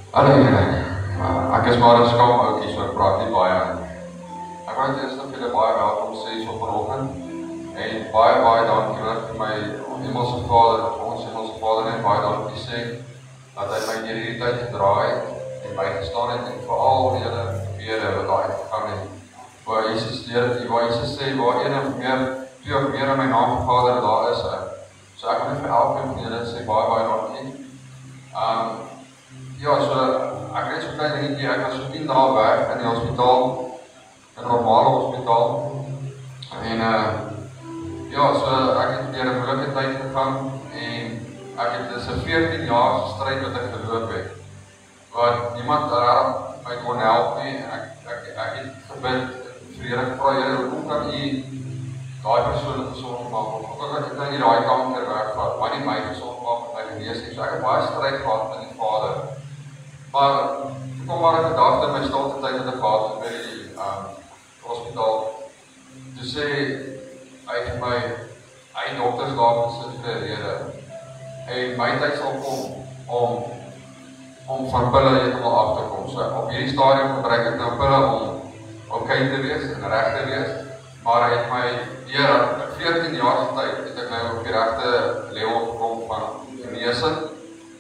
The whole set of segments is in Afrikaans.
Hallo julle, ek is maar 'n skaam ouetjie, so ek praat nie baie. Ek wil net eers vir julle baie welkom sê hier op vanoggend en baie dankie vir my Hemelse Vader, ons Hemelse Vader net baie dankie sê dat hy my deur hierdie tyd gedra het en my gestaan het en vir al die julle gebede wat daai gegaan het. Waar Jesus sê waar een of meer in my naam Vader daar is hy. So ek wil net vir elkeen van julle sê baie dankie. Ja, so ek het so klein dingetjie, ek was so 10 dae weg in die hospitaal, in 'n normale hospitaal. En ja, so ek het deur 'n moeilike tyd gegaan en ek het dis 'n 14 jaar stryd wat ek geloop het. Wat niemand my kon help nie. Ek het gebid vir Here gevra, Here, hoe kan U daai persoon gesond maak? Of hoe kan ek nou nie daai kanker wegvat, maar nie my gesond maak met my genees nie. So ek het baie stryd gehad met die Vader. Maar toe kom maar 'n gedagte in my stilte tyd wat ek gehad het by die hospitaal. Toe sê hy vir my, hy dokters daar sit vir 'n rede. En my tyd sal kom om van pille heeltemal af te kom. So op hierdie stadium gebruik ek nou pille om okay te wees en reg te wees. Maar hy het my deur 14 jaar se tyd het ek nou op die regte level gekom van genesing.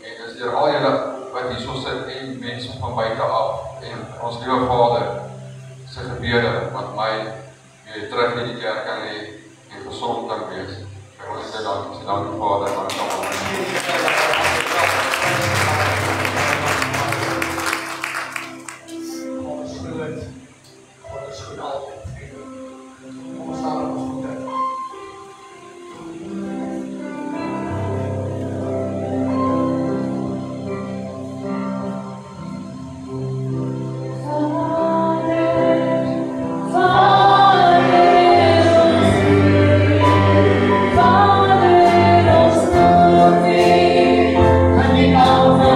En dis deur al julle wat hierso sit en mense van buite af en ons liewe Vader se gebede wat my weer terug in die kerk kan lê en gesond kan wees. Ek wil net dankie Vader want ek kan Father,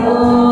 Oh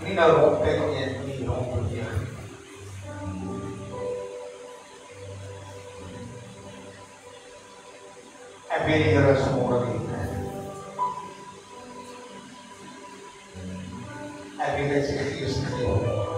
Nie nou rondkyk nie, nie rondbeweeg. Ek weet die Here is vanmôre lief. Ek weet hy sy gees gegee.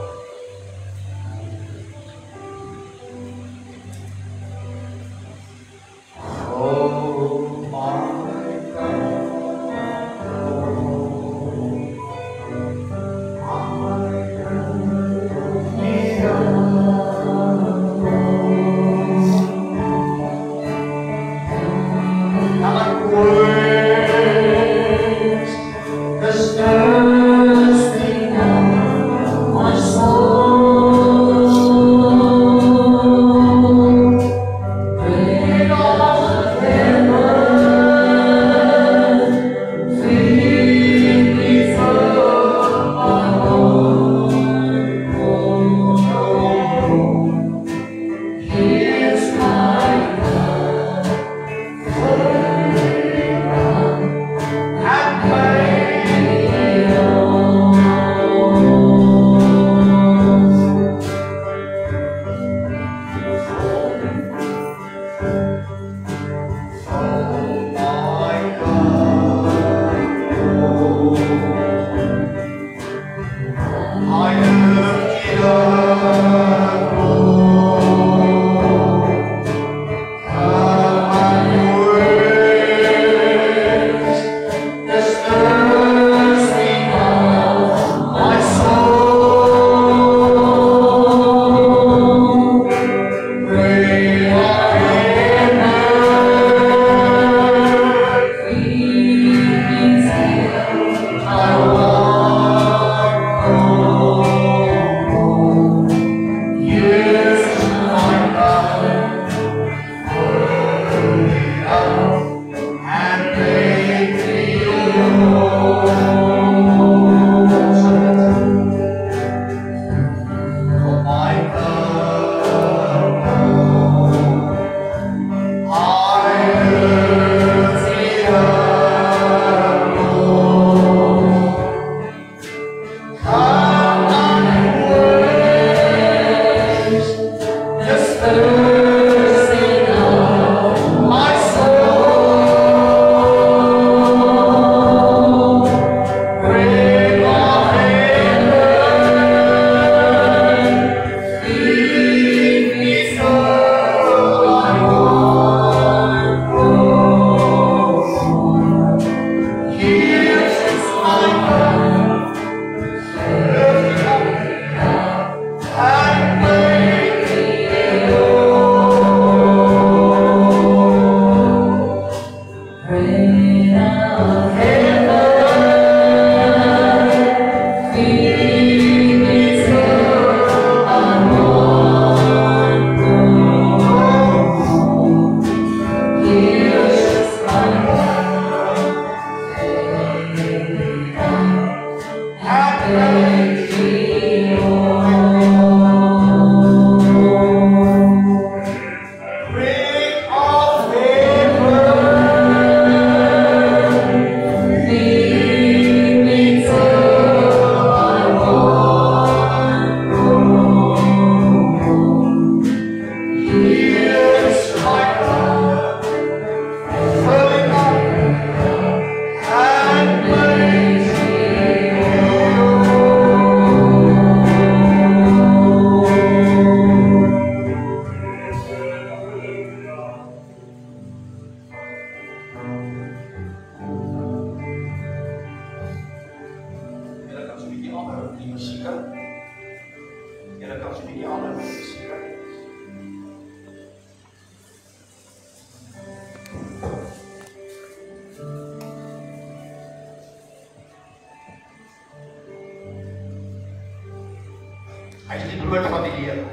Hy is die brood van die lewe.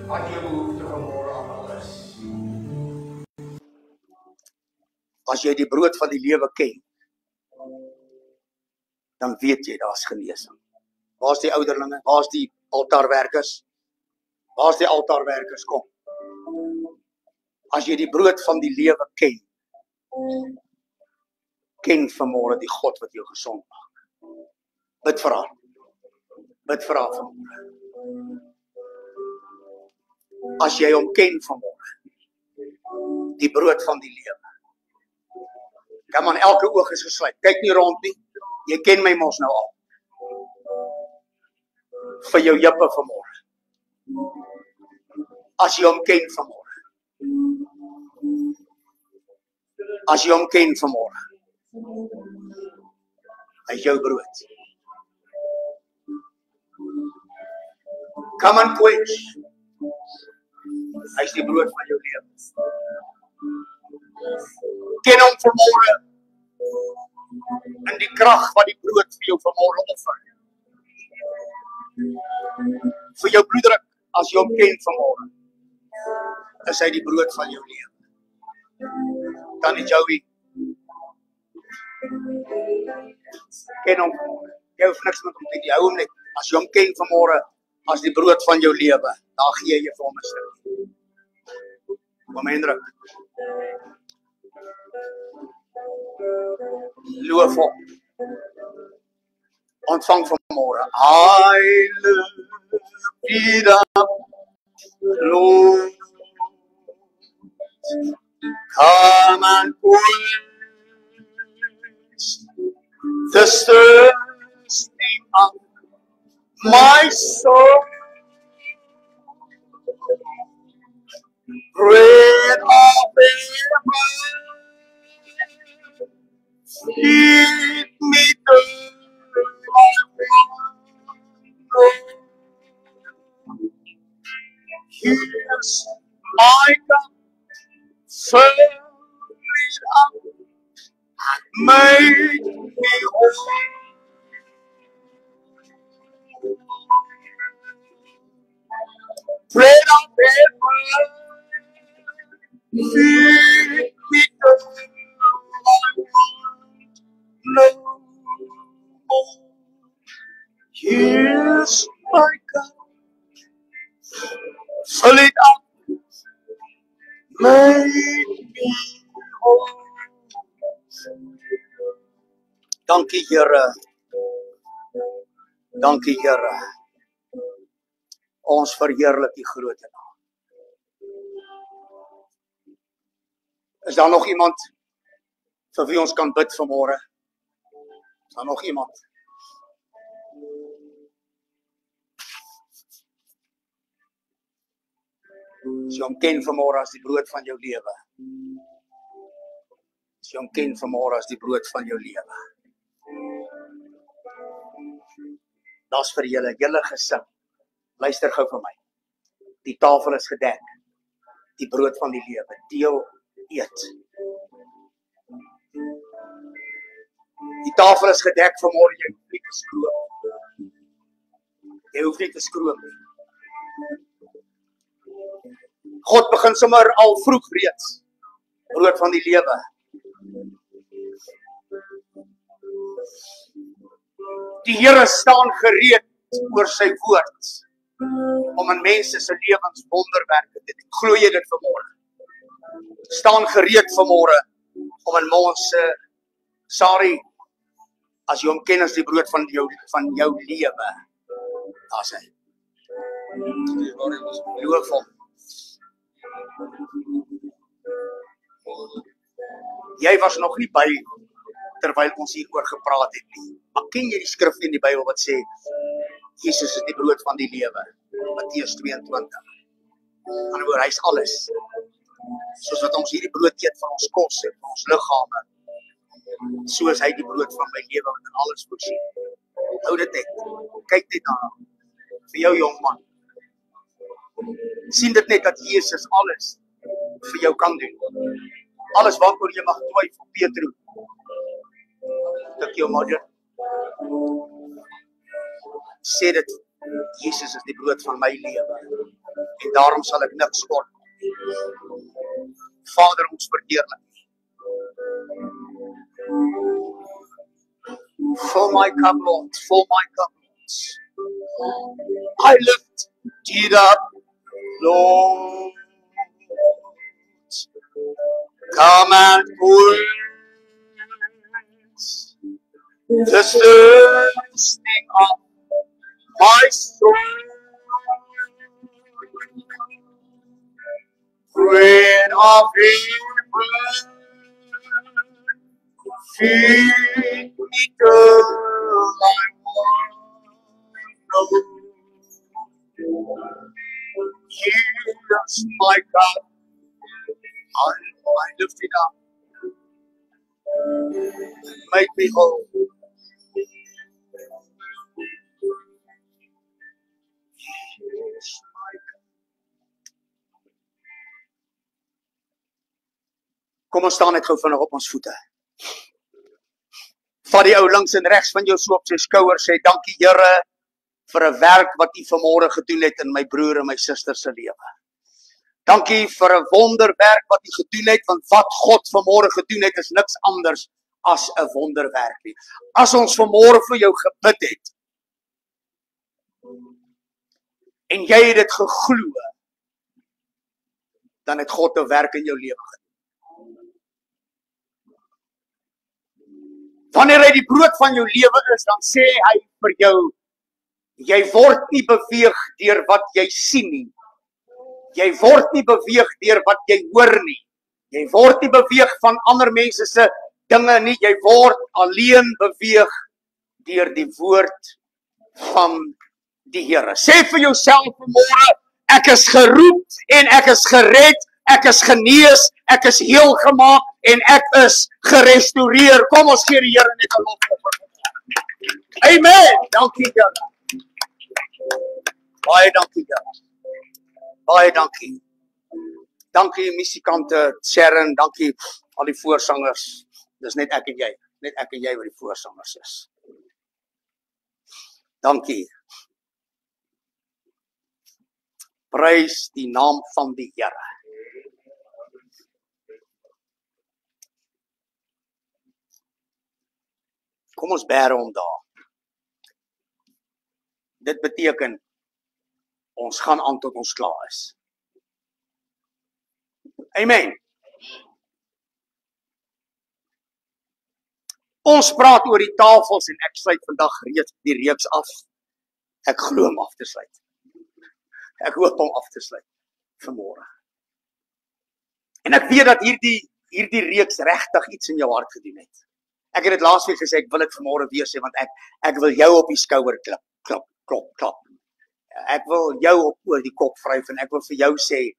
Wat jou behoefte vanmôre aan is. As jy die brood van die lewe ken, dan weet jy daar's genesing. Waar's die ouderlinge? Waar's die altaarwerkers? Waar's die altaarwerkers? Kom. As jy die brood van die lewe ken, ken vanmôre die God wat jou gesond maak. Bid vir haar. Bid vir haar vanmôre. As jy hom ken vanmôre, die brood van die lewe. Kom aan, elke oog is gesluit. Kyk nie rond nie. Jy ken my mos nou al. Vir jou jippe vanmôre. As jy hom ken vanmôre. As jy hom ken vanmôre. Hy is jou brood. Come and quench. Hy is die brood van jou lewe. Ken hom vanmôre in die krag wat die brood vir jou vanmôre offer. Vir jou bloeddruk, as jy hom ken vanmôre, is hy die brood van jou lewe. Dan die Joey. Ken hom vanmôre. Jy hoef niks met hom te doen, hou hom net. As jy hom ken vanmôre as die brood van jou lewe, dan gee jy vir hom 'n stukkie. Kom indruk. Loof hom. Ontvang vanmôre. I lift it up, Lord. Come and quench the thirsting of my soul. Bread of heaven, feed me till I want. Here's my cup, fill it up, and make me whole. Bread of heaven, feed me till I want no more. Here's my cup, fill it up, make me whole. Dankie Here. Dankie Here. Ons verheerlik die grote naam. Is daar nog iemand vir wie ons kan bid vanmôre? Is daar nog iemand? As jy hom ken vanmôre as die brood van jou lewe. As jy hom ken vanmôre as die brood van jou lewe. Das vir julle gesing. Luister gou vir my. Die tafel is gedek. Die brood van die lewe. Deel, eet. Die tafel is gedek vanmôre, jy hoef nie te skroom. Jy hoef nie te skroom nie. God begin sommer al vroeg reeds. Brood van die lewe. Die Here staan gereed oor sy woord om in mense se lewens wonderwerke te doen. Glo jy dit vanmôre? Staan gereed vanmôre om in mense, sorry, as jy hom ken as die brood van jou lewe. Daar's hy. Loof hom. Jy was nog nie by terwyl ons hieroor gepraat het nie. Maar ken jy die skrif in die Bybel wat sê Jesus is die brood van die lewe? Matteus 22. Anderswoorde, hy is alles. Soos wat ons hierdie brood eet van ons kos en van ons liggame, so is hy die brood van my lewe wat in alles voorsien. Hou dit net. Kyk net daarna. Vir jou jong man. Sien dit net dat Jesus alles vir jou kan doen. Alles waaroor jy mag twyfel, Petro. Dat jou moeder sê dit, Jesus is die brood van my lewe. En daarom sal ek niks kort. Vader, ons verheerlik. Fill my cup, Lord, fill my cup. I lift it up, Lord. Come and quench the thirsting of my soul. Bread of heaven, feed me till I want no more. Here's my cup, I lift it up, make me whole. Here's my cup. Kom ons staan net gou vinnig op ons voete. Vat die ou links en regs van jou so op sy skouer, sê dankie Here vir 'n werk wat U vanmôre gedoen het in my broer en my suster se lewe. Dankie vir 'n wonderwerk wat U gedoen het, want wat God vanmôre gedoen het is niks anders as 'n wonderwerk nie. As ons vanmôre vir jou gebid het en jy het dit geglo, dan het God 'n werk in jou lewe gedoen. Wanneer hy die brood van jou lewe is, dan sê hy vir jou, jy word nie beweeg deur wat jy sien nie. Jy word nie beweeg deur wat jy hoor nie. Jy word nie beweeg van ander mense se dinge nie. Jy word alleen beweeg deur die woord van die Here. Sê vir jouself vanmôre, ek is geroep en ek is gered, ek is genees, ek is heel gemaak en ek is gerestoreer. Kom ons gee die Here net 'n lofoffer. Amen. Dankie Here. Baie dankie Here. Baie dankie. Dankie musikante, Sharon, dankie al die voorsangers. Dis net ek en jy wat die voorsangers is. Dankie. Prys die naam van die Here. Kom ons bære hom daar. Dit beteken ons gaan aan tot ons klaar is. Amen. Ons praat oor die tafels en ek sluit vandag reeds die reeks af. Ek glo om af te sluit. Ek hoop om af te sluit vanmôre. En ek weet dat hierdie reeks regtig iets in jou hart gedoen het. Ek het dit laasweek gesê, ek wil dit vanmôre weer sê, want ek wil jou op die skouer klop. Ek wil jou oor die kop vryf en ek wil vir jou sê,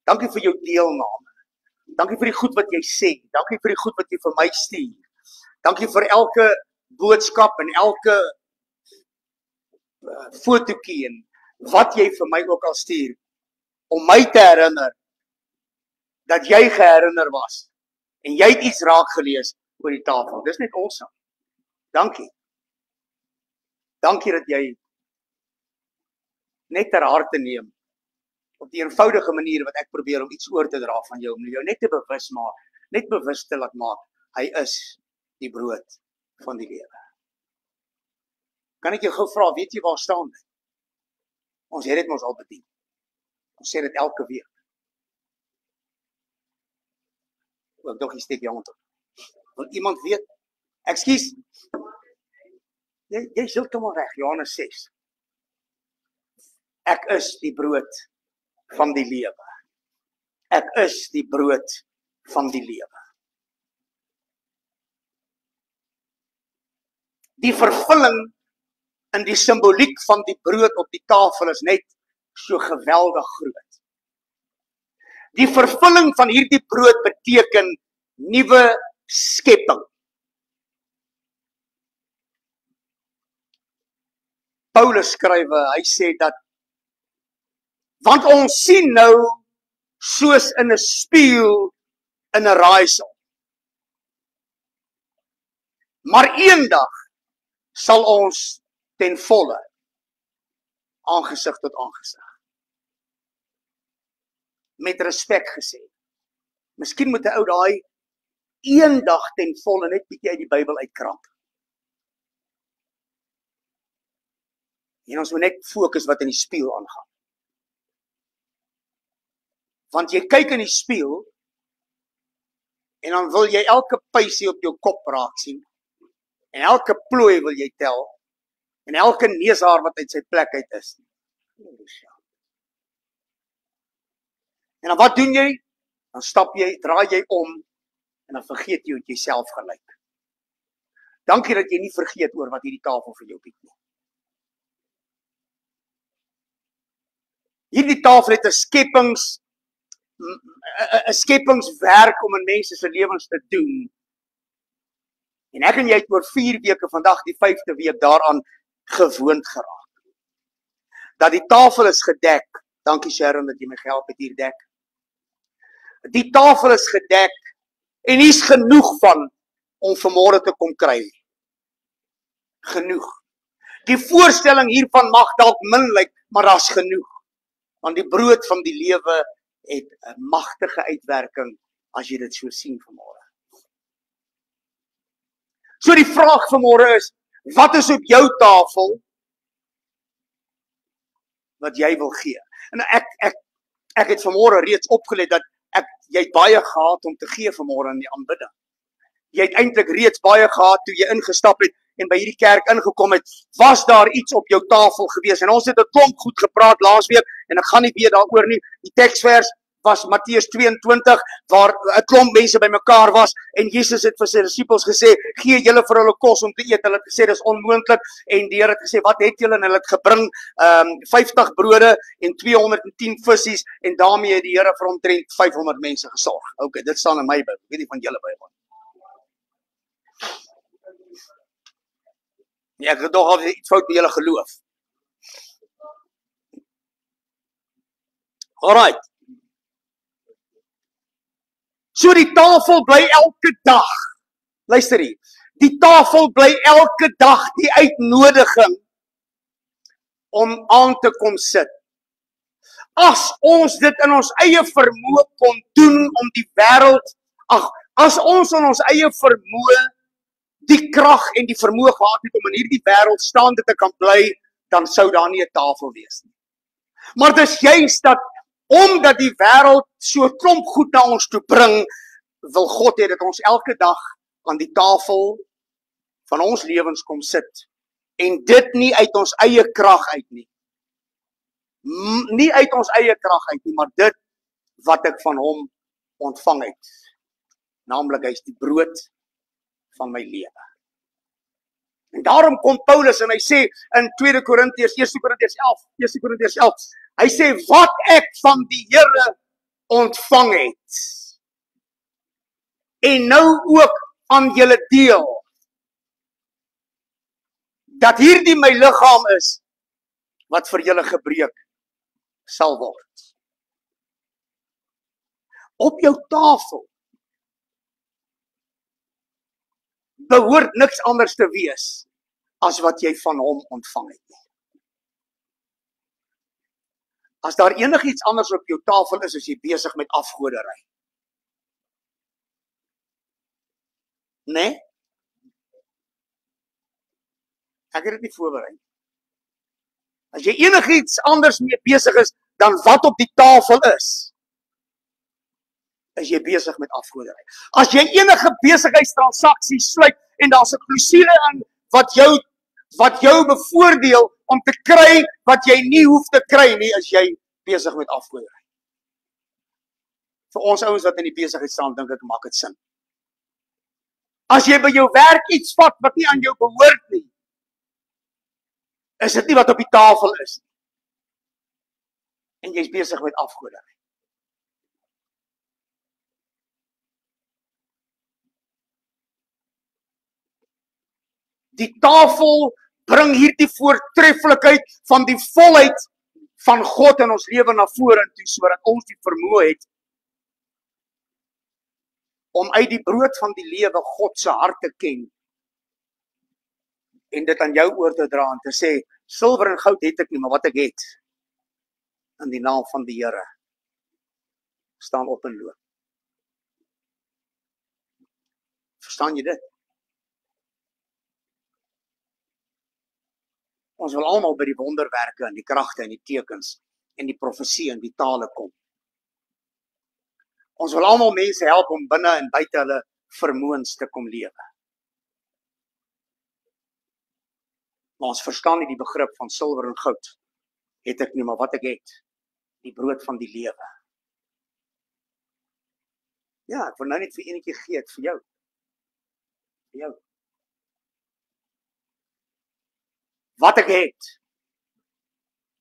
dankie vir jou deelname. Dankie vir die goed wat jy sê. Dankie vir die goed wat jy vir my stuur. Dankie vir elke boodskap en elke fotootjie en wat jy vir my ook al stuur, om my te herinner dat jy geherinner was en jy het iets raak gelees oor die tafel. Dis net awesome. Dankie. Dankie dat jy net ter harte neem op die eenvoudige manier wat ek probeer om iets oor te dra van jou, om jou net te bewus te laat maak, hy is die brood van die lewe. Kan ek jou gou vra, weet jy waar staan dit? Ons het dit mos al bedien. Ons sê dit elke week. Ek dog jy steek jou hand op. Wil iemand weet? Ekskuus. Jy is heeltemal reg, Johannes 6. Ek is die brood van die lewe. Ek is die brood van die lewe. Die vervulling in die simboliek van die brood op die tafel is net so geweldig groot. Die vervulling van hierdie brood beteken nuwe skepping. Paulus skryf, hy sê dat, want ons sien nou soos in 'n spieël in 'n raaisel. Maar eendag sal ons ten volle aangesig tot aangesig. Met respek gesê. Miskien moet 'n ou daai eendag ten volle net bietjie uit die Bybel uitkrap. En ons moet net fokus wat in die spieël aangaan. Want jy kyk in die spieël en dan wil jy elke pysie op jou kop raak sien. En elke plooi wil jy tel. En elke neushaar wat uit sy plek uit is. En dan wat doen jy? Dan stap jy, draai jy om en dan vergeet jy hoe jy self gelyk. Dankie dat jy nie vergeet oor wat hierdie tafel vir jou bied nie. Hierdie tafel het 'n skepingswerk om in mense se lewens te doen. En ek en jy het oor 4 weke vandag die 5de week daaraan gewoond geraak. Dat die tafel is gedek. Dankie Sharon dat jy my gehelp het hier dek. Die tafel is gedek en hier's genoeg van om vanmôre te kom kry. Genoeg. Die voorstelling hiervan mag dalk min lyk, maar daar's genoeg. Want die brood van die lewe het 'n magtige uitwerking as jy dit so sien vanmôre. So die vraag vanmôre is, wat is op jou tafel wat jy wil gee? En ek het vanmôre reeds opgelet dat jy het baie gehad om te gee vanmôre in die aanbidding. Jy het eintlik reeds baie gehad toe jy ingestap het en by hierdie kerk ingekom het, was daar iets op jou tafel gewees. En ons het 'n klomp goed gepraat laasweek en ek gaan nie weer daaroor nie. Die teksvers was Matteus 22 waar 'n klomp mense bymekaar was en Jesus het vir sy disippels gesê, gee julle vir hulle kos om te eet. Hulle het gesê dis onmoontlik en die Here het gesê, wat het julle? En hulle het gebring 50 brode en 210 visse en daarmee het die Here vir omtrent 500 mense gesorg. Okay, dit staan in my Bybel, weet nie van julle Bybel. Ja, ek het nog al iets fout met julle geloof. Alright. So die tafel bly elke dag. Luister hier. Die tafel bly elke dag die uitnodiging om aan te kom sit. As ons dit in ons eie vermoë kon doen om die wêreld, as ons in ons eie vermoë die krag en die vermoë gehad het om in hierdie wêreld staande te kan bly, dan sou daar nie 'n tafel wees nie. Maar dis juist dat omdat die wêreld so klomp goed na ons toe bring, wil God hê dat ons elke dag aan die tafel van ons lewens kom sit. En dit nie uit ons eie krag uit nie. Nie uit ons eie krag uit nie, maar dit wat ek van hom ontvang het. Naamlik hy is die brood van my lewe. En daarom kom Paulus en hy sê in 1 Korintiërs 11, hy sê wat ek van die Here ontvang het en nou ook aan julle deel, dat hierdie my liggaam is wat vir julle gebreek sal word. Op jou tafel behoort niks anders te wees as wat jy van hom ontvang het. As daar enigiets anders op jou tafel is, is jy besig met afgoderry. Nee? Ek het dit nie voorberei. As jy enigiets anders mee besig is dan wat op die tafel is jy besig met afgoderry. As jy enige besigheidstransaksie sluit en daar's 'n klousule in wat jou bevoordeel om te kry wat jy nie hoef te kry nie, is jy besig met afgoderry. Vir ons ouens wat in die besigheid staan, dink ek maak dit sin. As jy by jou werk iets vat wat nie aan jou behoort nie, is dit nie wat op die tafel is nie. En jy's besig met afgoderry. Die tafel bring hierdie voortreffelikheid van die volheid van God in ons lewe na vorentoe, sodat ons die vermoë het om uit die brood van die lewe God se hart te ken en dit aan jou oor te dra en te sê, silwer en goud het ek nie, maar wat ek het, in die naam van die Here, staan op en loop. Verstaan jy dit? Ons wil almal by die wonderwerke en die kragte en die tekens en die profesie en die tale kom. Ons wil almal mense help om binne en buite hulle vermoëns te kom lewe. Maar ons verstaan nie die begrip van silwer en goud. Het ek nie, maar wat ek het, die brood van die lewe. Ja, ek wil nou net vir enetjie gee, het vir jou. Vir jou. Wat ek het,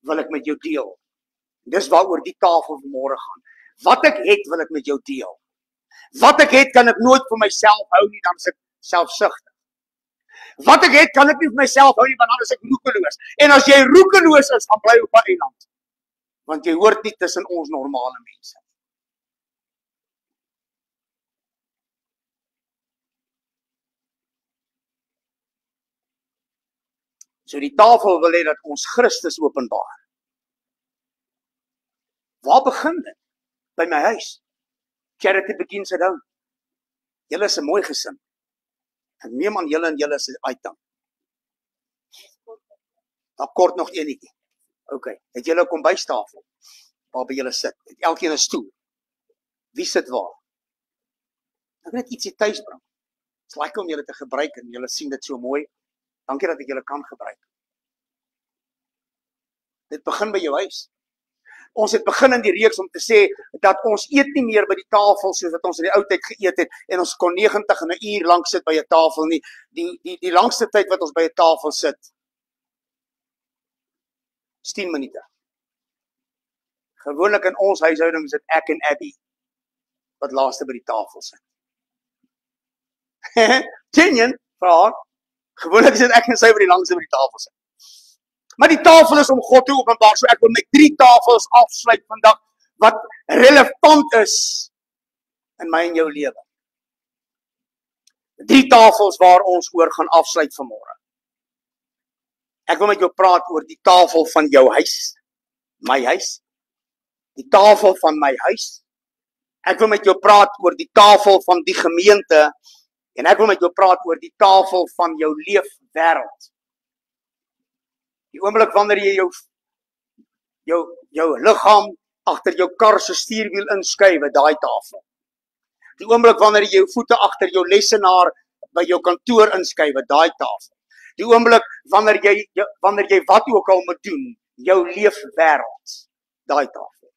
wil ek met jou deel. Dis waaroor die tafel vanmôre gaan. Wat ek het, wil ek met jou deel. Wat ek het, kan ek nooit vir myself hou nie, dan is ek selfsugtig. Wat ek het, kan ek nie vir myself hou nie, want dan is ek roekeloos. En as jy roekeloos is, dan bly jy op 'n eiland. Want jy hoort nie tussen ons normale mense. So die tafel wil hê dat ons Christus openbaar. Waar begin dit? By my huis. Charity begins at home. Julle is 'n mooi gesin. Ek neem aan julle en julle is 'n item. Daar kort nog enetjie. OK, het julle 'n kombuistafel waarby julle sit? Het elkeen 'n stoel? Wie sit waar? Ek net ietsie tuis bring. Dit's lekker om julle te gebruik en julle sien dit so mooi. Dankie dat ek julle kan gebruik. Dit begin by jou huis. Ons het begin in die reeks om te sê dat ons eet nie meer by die tafel soos wat ons in die ou tyd geëet het en ons kon 90 en 'n uur lank sit by 'n tafel nie. Die langste tyd wat ons by 'n tafel sit, is 10 minute. Gewoonlik in ons huishouding sit ek en Abby wat laaste by die tafel sit. Genien, vir haar. Gewoonlik sit ek en sy by die langste by die tafel sit. Maar die tafel is om God te openbaar, so ek wil met 3 tafels afsluit vandag wat relevant is in my en jou lewe. 3 tafels waar ons oor gaan afsluit vanmôre. Ek wil met jou praat oor die tafel van jou huis, my huis. Die tafel van my huis. Ek wil met jou praat oor die tafel van die gemeente en ek wil met jou praat oor die tafel van jou leefwêreld. Die oomblik wanneer jy jou liggaam agter jou kar se stuurwiel inskuif, daai tafel. Die oomblik wanneer jy jou voete agter jou lesenaar by jou kantoor inskuif, daai tafel. Die oomblik wanneer jy wat ook al moet doen, jou leefwêreld, daai tafel.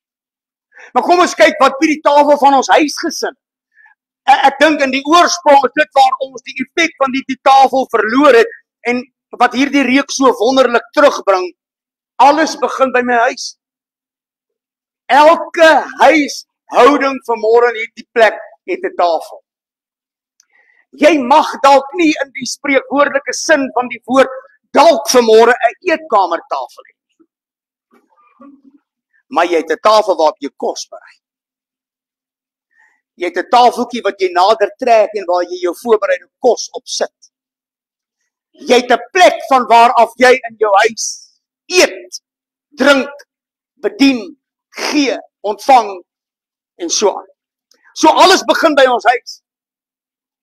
Maar kom ons kyk wat by die tafel van ons huisgesin. Ek dink in die oorsprong is dit waar ons die effek van die tafel verloor het en wat hierdie reeks so wonderlik terugbring. Alles begin by my huis. Elke huishouding vanmôre in hierdie plek het 'n tafel. Jy mag dalk nie in die spreekwoordelike sin van die woord dalk vanmôre 'n eetkamertafel hê. Maar jy het 'n tafel waarop jy kos berei. Jy het 'n tafeltjie wat jy nader trek en waar jy jou voorbereide kos op sit. Jy het 'n plek van waar af jy in jou huis eet, drink, bedien, gee, ontvang en so aan. So alles begin by ons huis.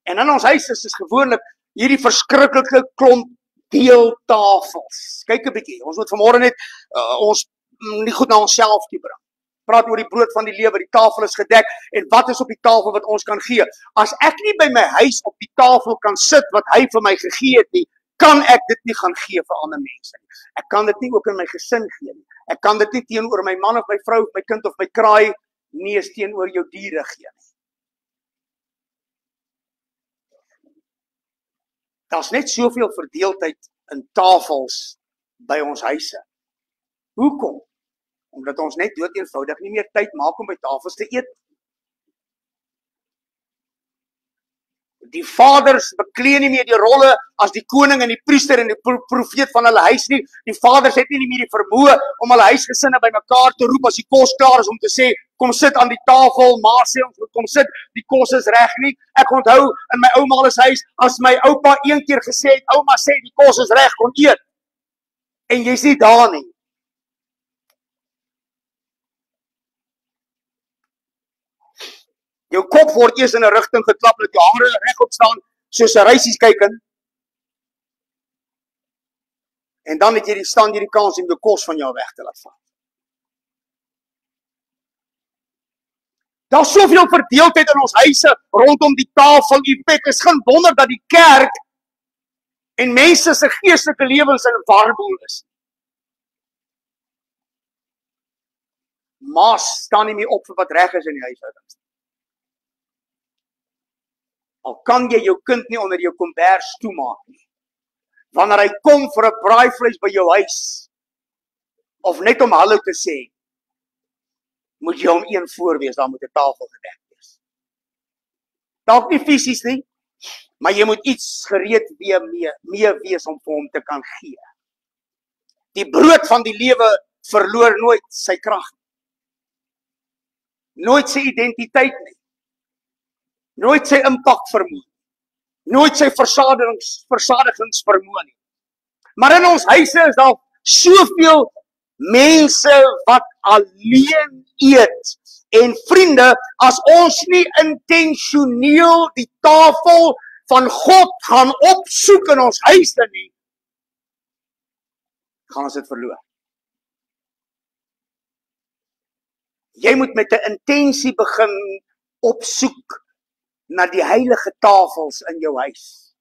En in ons huis is gewoonlik hierdie verskriklike klomp deeltafels. Kyk 'n bietjie, ons moet vanmôre net ons nie goed na onsself toe bring. Praat oor die brood van die lewe, die tafel is gedek en wat is op die tafel wat ons kan gee? As ek nie by my huis op die tafel kan sit wat hy vir my gegee het nie, kan ek dit nie gaan gee vir ander mense nie. Ek kan dit nie ook in my gesin gee nie. Ek kan dit nie teenoor my man of my vrou of my kind of my kraai nie eens teenoor jou diere gee nie. Daar's net soveel verdeeldheid in tafels by ons huise. Hoekom? Omdat ons net dood eenvoudig nie meer tyd maak om by tafels te eet. Die vaders beklee nie meer die rolle as die koning en die priester en die profeet van hulle huis nie. Die vaders het nie meer die vermoë om hulle huisgesinne bymekaar te roep as die kos klaar is om te sê, kom sit aan die tafel, ma sê ons moet kom sit, die kos is reg nie. Ek onthou in my ouma se huis, as my oupa een keer gesê het, ouma sê die kos is reg, kom eet. En jy's nie daar nie. Jou kop word eers in 'n rigting geklap, dat jou hare regop staan, soos 'n reisies kyken. En dan het jy die kans om jou kos van jou weg te laat val. Daar's soveel verdeeldheid in ons huise rondom die tafel effek. Is geen wonder dat die kerk En mense se geestelike lewens in warboel is. Ma's staan nie meer op vir wat reg is in die huishoudings. Al kan jy jou kind nie onder jou kombers toemaak nie. Wanneer hy kom vir 'n braaivleis by jou huis, of net om hallo te sê, moet jy hom een voorwees, dan moet 'n tafel gedek wees. Dalk nie fisies nie, maar jy moet iets gereed mee wees om vir hom te kan gee. Die brood van die lewe verloor nooit sy krag nie. Nooit sy identiteit nie. Nooit sy impak vermoë. Nooit sy versadigingsvermoë nie. Maar in ons huise is daar soveel mense wat alleen eet. En vriende, as ons nie intentioneel die tafel van God gaan opsoek in ons huise nie, gaan ons dit verloor. Jy moet met 'n intensie begin opsoek na die heilige tafels in jou huis.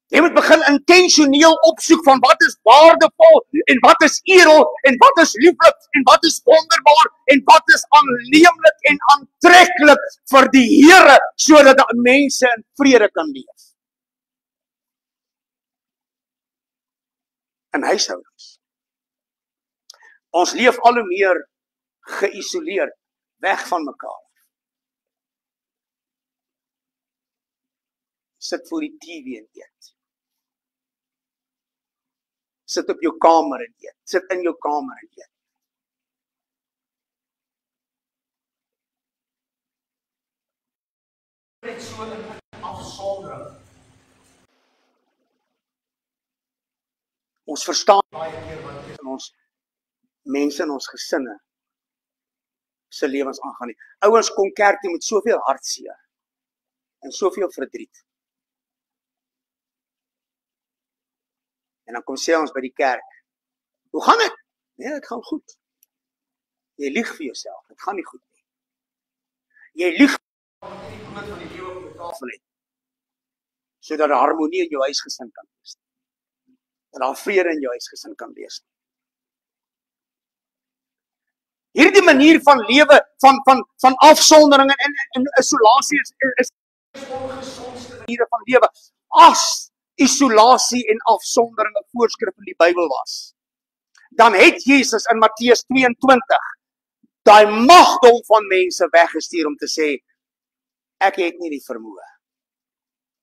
Jy moet begin intentioneel opsoek van wat is waardevol en wat is edel en wat is lieflik en wat is wonderbaar en wat is aanneemlik en aantreklik vir die Here sodat mense in vrede kan leef. In huishoudings. Ons leef al hoe meer geïsoleerd, weg van mekaar. Sit voor die TV en eet. Sit op jou kamer en eet. Sit in jou kamer en eet. Net so 'n afsondering. Ons verstaan baie keer wat in ons mense in ons gesinne se lewens aangaan nie. Ouens kom kerk toe met soveel hartseer en soveel verdriet. En dan kom sê ons by die kerk, hoe gaan dit? Nee, dit gaan goed. Jy lieg vir jouself, dit gaan nie goed nie. Jy lieg omdat jy die brood van die lewe op die tafel het, sodat daar harmonie in jou huisgesin kan wees. Dat daar vrede in jou huisgesin kan wees. Hierdie manier van lewe, van afsondering en isolasie is ongesondste maniere van lewe. As isolasie en afsondering 'n voorskrif in die Bybel was, dan het Jesus in Matteus 22 daai magdom van mense weggestuur om te sê, ek het nie die vermoë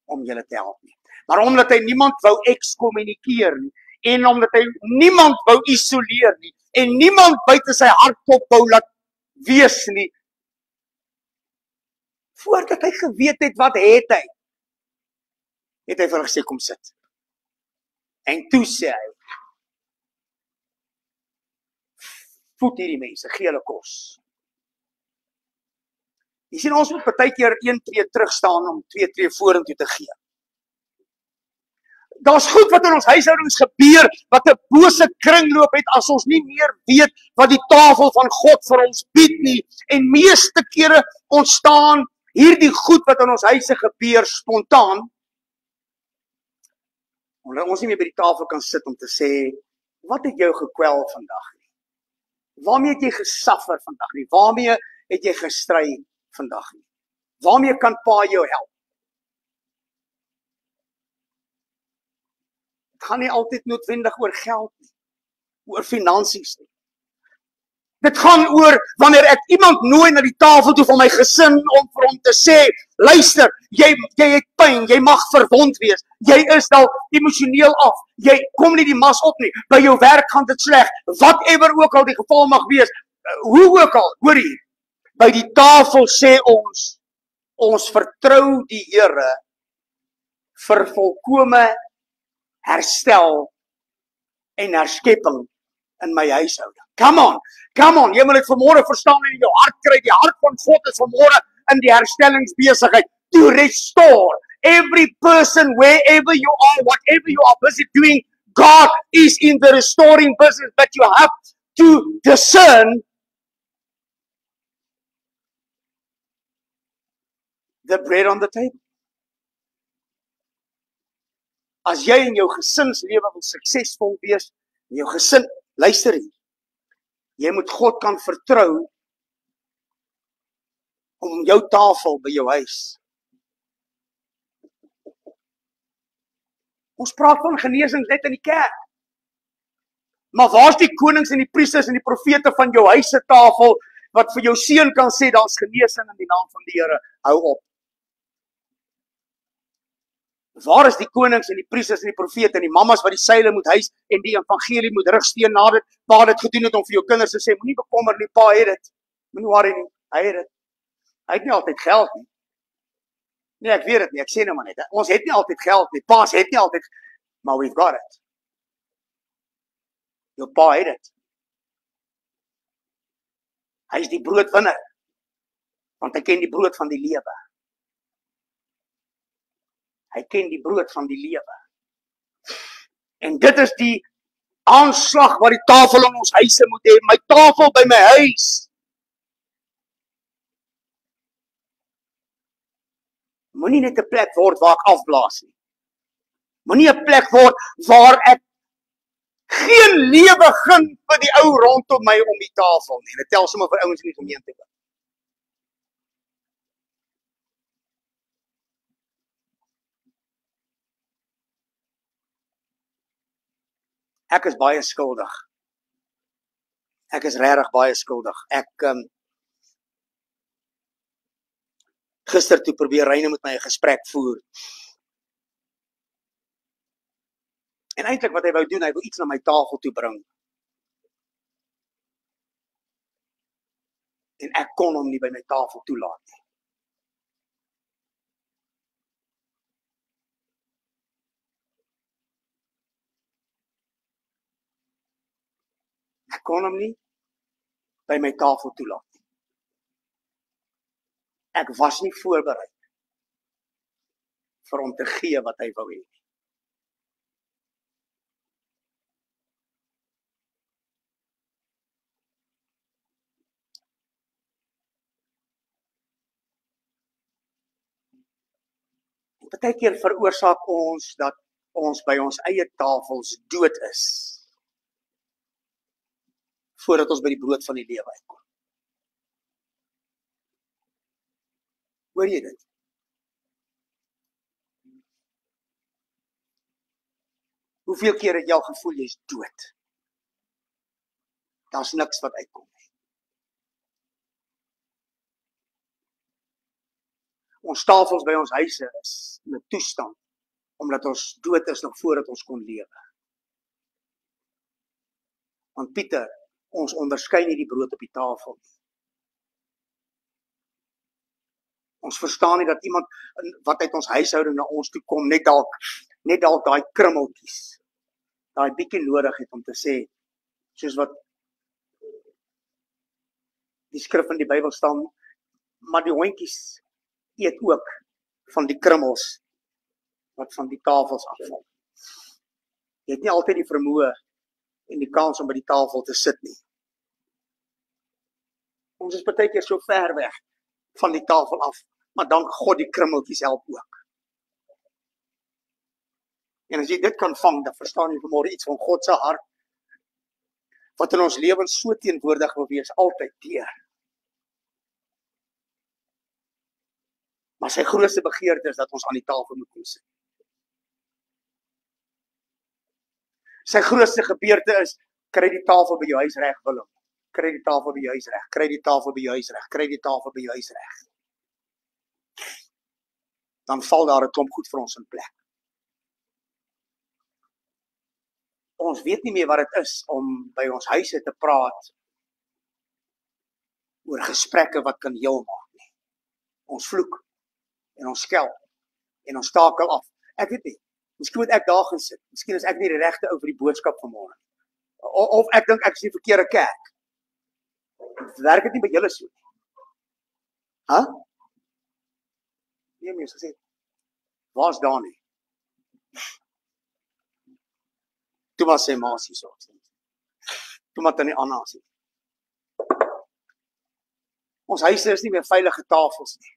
om julle te help nie. Maar omdat hy niemand wou ekskommunikeer nie, en omdat hy niemand wou isoleer nie, en niemand buite sy hartkop wou laat wees nie, voordat hy geweet het wat het hy vir hulle gesê, kom sit. En toe sê hy, voed hierdie mense, gee hulle kos. Jy sien, ons moet partykeer 1 tree terug staan om 2 tree vorentoe te gee. Daar's goed wat in ons huishoudings gebeur, wat 'n bose kringloop het as ons nie meer weet wat die tafel van God vir ons bied nie. En meeste kere ontstaan hierdie goed wat in ons huise gebeur spontaan, omdat ons nie meer by die tafel kan sit om te sê, wat het jou gekwel vandag nie? Waarmee het jy gesuffer vandag nie? Waarmee het jy gestry vandag nie? Waarmee kan pa jou help? Het gaan nie altyd noodwendig oor geld nie, oor finansies nie. Dit gaan oor wanneer ek iemand nooi na die tafel toe van my gesin om vir hom te sê, luister, jy het pyn, jy mag verwond wees, jy is dalk emosioneel af, jy kom nie die mas op nie, by jou werk gaan dit sleg, whatever ook al die geval mag wees, hoe ook al, hoor hier, by die tafel sê ons vertrou die Here vir volkome herstel en herskepping in my huishouding. Come on, jy moet dit vanmôre verstaan en in jou hart kry, die hart van God is vanmôre in die herstellingsbesigheid, to restore every person, wherever you are, whatever you are busy doing, God is in the restoring business, but you have to discern the bread on the table. As jy in jou gesinslewe wil suksesvol wees, in jou gesin, luister hier, jy moet God kan vertrou om jou tafel by jou huis. Ons praat van genesings net in die kerk. Maar waar's die konings en die priesters en die profete van jou huis se tafel, wat vir jou seun kan sê, daar's genesing in die naam van die Here, hou op. Waar is die konings en die priesters en die profete en die mammas wat die seile moet huis en die evangelie moet rigsteen nadat pa dit gedoen het om vir jou kinders te sê, moenie bekommer nie, pa het dit. Moenie worry nie, hy het dit. Hy het nie altyd geld nie. Nee, ek weet dit nie, ek sê nou maar net. Ons het nie altyd geld nie, pa's het nie altyd, maar we've got it. Jou pa het dit. Hy is die broodwinner, want hy ken die brood van die lewe. Hy ken die brood van die lewe. En dit is die aanslag wat die tafel in ons huise moet hê. My tafel by my huis. Moenie net 'n plek word waar ek afblaas nie. Moenie 'n plek word waar ek geen lewe gun vir die ou rondom my om die tafel nie. Dit tel sommer vir ouens in die gemeente. Ek is baie skuldig. Ek is regtig baie skuldig. Gister toe probeer Reine met my 'n gesprek voer. En eintlik wat hy wou doen, hy wou iets na my tafel toe bring. En ek kon hom nie by my tafel toelaat nie. Ek kon hom nie by my tafel toelaat nie. Ek was nie voorberei vir hom te gee wat hy wou hê. Partykeer veroorsaak ons dat ons by ons eie tafels dood is, voordat ons by die brood van die lewe uitkom. Hoor jy dit? Hoeveel keer het jy al gevoel jy's dood? Daar's niks wat uitkom nie. Ons tafels by ons huise is in 'n toestand, omdat ons dood is nog voordat ons kon lewe. Want Pieter, ons onderskei nie die brood op die tafel nie. Ons verstaan nie dat iemand wat uit ons huishouding na ons toe kom, net dalk daai krummeltjies, daai bietjie nodig het om te sê, soos wat die skrif in die Bybel staan, maar die hondjies eet ook van die krummels wat van die tafels afval. Jy het nie altyd die vermoë en die kans om by die tafel te sit nie. Ons is partykeer so ver weg van die tafel af, maar dank God die krummeltjies help ook. En as jy dit kan vang, dan verstaan jy vanmôre iets van God se hart, wat in ons lewens so teenwoordig wil wees, altyd deur. Maar sy grootste begeerte is dat ons aan die tafel moet kom sit. Sy grootste gebeurte is, kry die tafel by jou huis reg, Willem. Kry die tafel by jou huis reg, kry die tafel by jou huis reg, kry die tafel by jou huis reg. Dan val daar 'n klomp goed vir ons in plek. Ons weet nie meer wat dit is om by ons huise te praat oor gesprekke wat kan heel maak nie. Ons vloek en ons skel en ons takel af. Ek weet nie, miskien moet ek daar gaan sit. Miskien is ek nie die regte ou vir die boodskap vanmôre. Of ek dink ek is die verkeerde kerk. Werk dit nie by julle so nie? Nee, mens gesê, waar's daar nie? Toe was sy maasie so. Toe maar tannie Anna sê. Ons huise is nie meer veilige tafels nie.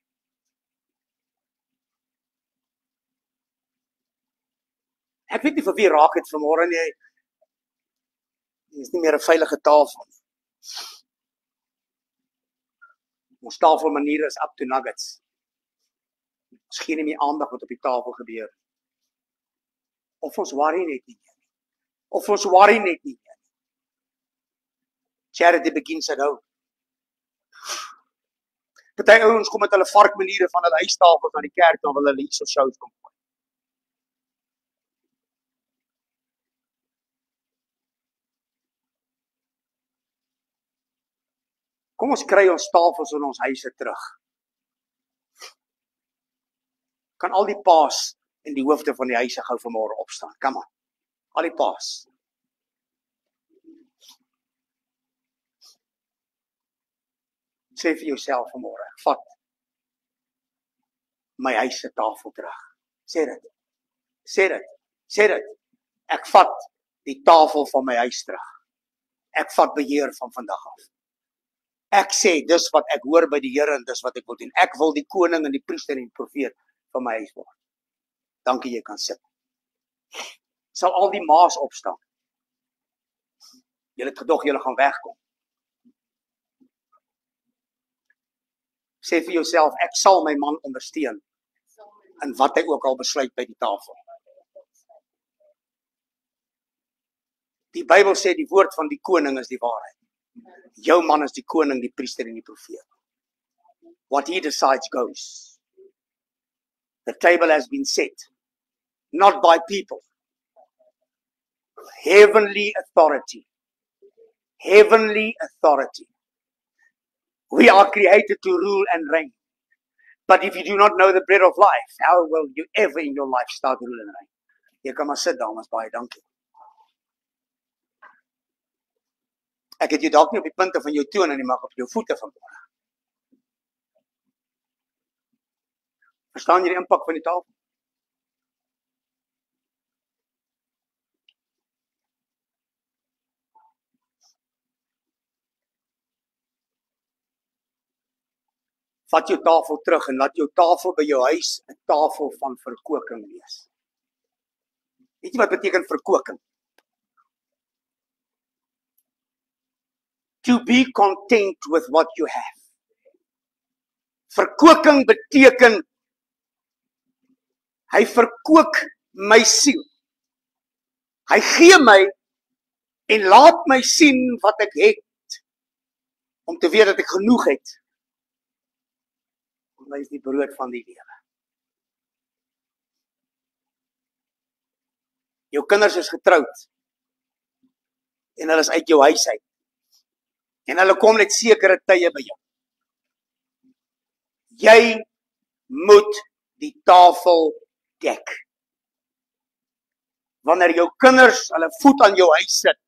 Ek weet nie vir wie raak het vanmôre nie. Dit is nie meer 'n veilige tafel. Ons tafelmaniere is up to nuggets. Ons gee nie meer aandag wat op die tafel gebeur. Of ons worry net nie meer. Of ons worry net nie meer. Charity begins at home. Party ouens kom met hulle varkmaniere van hulle huistafels na die kerk, dan wil hulle hierso shows kom. Kom ons kry ons tafels in ons huise terug. Kan al die paas en die hoofde van die huise gou vanmôre opstaan. Kom aan. Al die paas. Sê vir jouself vanmôre, ek vat my huis se tafel terug. Sê dit. Sê dit. Sê dit. Ek vat die tafel van my huis terug. Ek vat beheer van vandag af. Ek sê, dis wat ek hoor by die Here en dis wat ek wil doen. Ek wil die koning en die priester en die profeet van my huis word. Dankie, jy kan sit. Sal al die maas opstaan. Julle het gedog julle gaan wegkom. Sê vir jouself, ek sal my man ondersteun in wat hy ook al besluit by die tafel. Die Bybel sê die woord van die koning is die waarheid. Jou man is die koning, die priester en die profeet. What he decides goes. The table has been set, not by people. Heavenly authority. Heavenly authority. We are created to rule and reign. But if you do not know the bread of life, how will you ever in your life start rule and reign? Jy kan maar sit, dames, baie dankie. Ek het jou dalk nie op die punte van jou tone nie, maar op jou voete vanmôre. Verstaan jy die impak van die tafel? Vat jou tafel terug en laat jou tafel by jou huis 'n tafel van verkoking wees. Weet jy wat beteken verkoking? To be content with what you have. Verkoking beteken hy verkook my siel. Hy gee my en laat my sien wat ek het om te weet dat ek genoeg het. Hy is die brood van die lewe. Jou kinders is getroud en hulle is uit jou huis uit. En hulle kom net sekere tye by jou. Jy moet die tafel dek. Wanneer jou kinders hulle voet aan jou huis sit,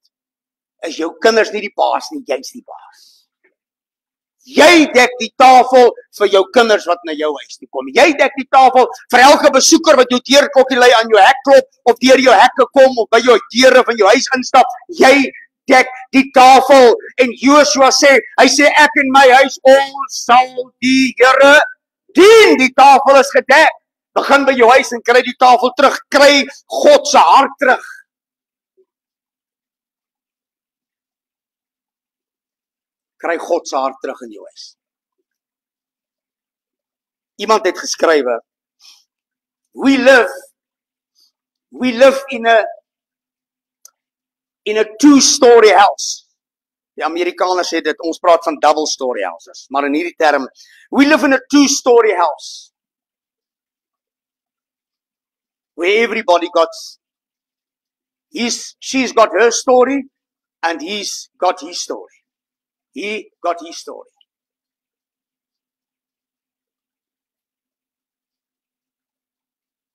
is jou kinders nie die baas nie, jy's die baas. Jy dek die tafel vir jou kinders wat na jou huis toe kom. Jy dek die tafel vir elke besoeker wat jou deurklokkie lei aan jou hek klop of deur jou hekke kom of by jou deure van jou huis instap. Jy dek die tafel en Joshua sê, hy sê ek en my huis ons sal die Here dien. Die tafel is gedek. Begin by jou huis en kry die tafel terug. Kry God se hart terug. Kry God se hart terug in jou huis. Iemand het geskrywe, we live in a two-story house. Die Amerikaners sê dit, ons praat van double-story houses, maar in hierdie term, we live in a two-story house. Where everybody she's got her story and he's got his story. He got his story.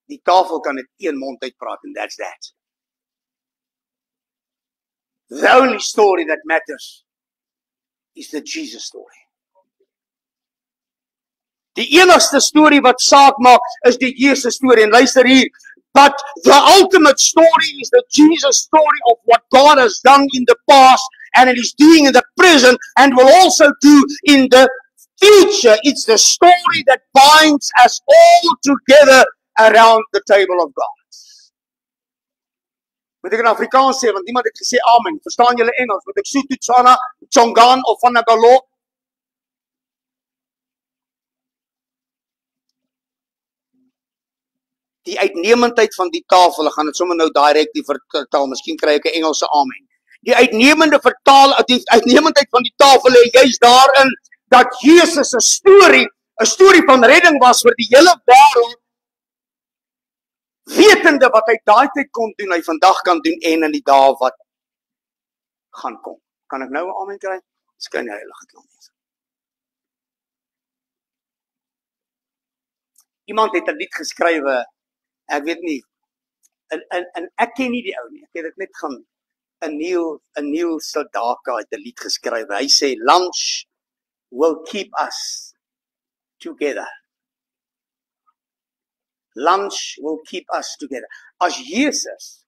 Die tafel kan net een mond uitpraat and that's that. The only story that matters is the Jesus story. Die enigste storie wat saak maak is die Jesus storie. En luister hier, but the ultimate story is the Jesus story of what God has done in the past and it is doing in the present and will also do in the future. It's the story that binds us all together around the table of God. Moet ek in Afrikaans sê, want niemand het gesê amen. Verstaan julle Engels? Moet ek Sotho, Tswana, Tsongaan of van Nagalo? Die uitnemendheid van die tafel, ek gaan dit sommer nou direk die vertaal, miskien kry ek 'n Engelse amen. Die uitnemendheid van die tafel lê juis daarin dat Jesus 'n storie van redding was vir die hele wêreld, wetende wat hy daai tyd kon doen, hy vandag kan doen en in die dae wat gaan kom. Kan ek nou 'n amen kry? Skyn die Heilige Gees. Iemand het 'n lied geskrywe, ek weet nie, en ek ken nie die ou nie, ek het dit net gaan, 'n Neil Sedaka het 'n lied geskrywe, hy sê, lunch will keep us together. Lunch will keep us together. As Jesus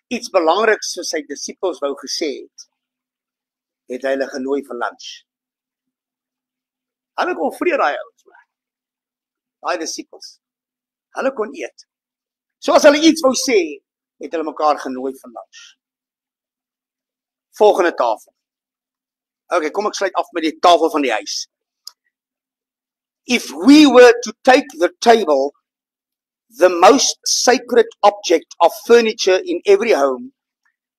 iets belangriks vir sy disippels wou gesê het hy hulle genooi vir lunch. Hulle kon vrede daai ouens maak. Daai disippels. Hulle kon eet. So as hulle iets wou sê, het hulle mekaar genooi vir lunch. Volgende tafel. Okay, kom ek sluit af met die tafel van die huis. If we were to take the table, the most sacred object of furniture in every home,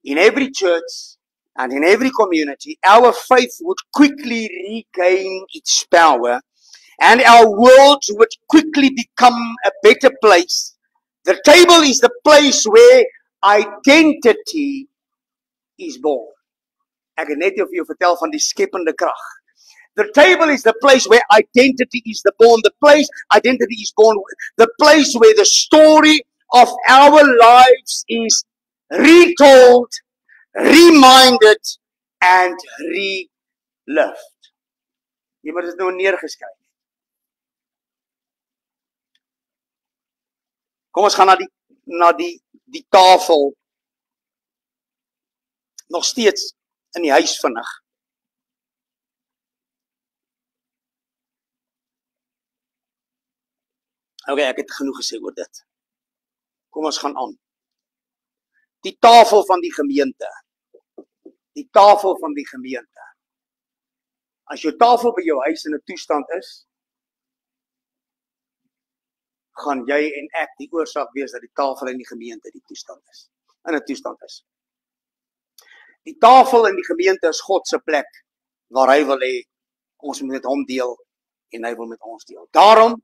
in every church, and in every community, our faith would quickly regain its power, and our world would quickly become a better place. The table is the place where identity is born. Ek het net vir jou vertel van die skepende krag. The table is the place where identity is born. The place identity is born. The place where the story of our lives is retold, reminded, and relived. Jy moet dit nou neergeskryf. Kom ons gaan na die tafel. Nog steeds in die huis vinnig. Okay, ek het genoeg gesê oor dit. Kom ons gaan aan. Die tafel van die gemeente. Die tafel van die gemeente. As jou tafel by jou huis in 'n toestand is, gaan jy en ek die oorsaak wees dat die tafel in die gemeente die toestand is. In 'n toestand is. Die tafel in die gemeente is God se plek waar hy wil hê ons moet met hom deel en hy wil met ons deel. Daarom,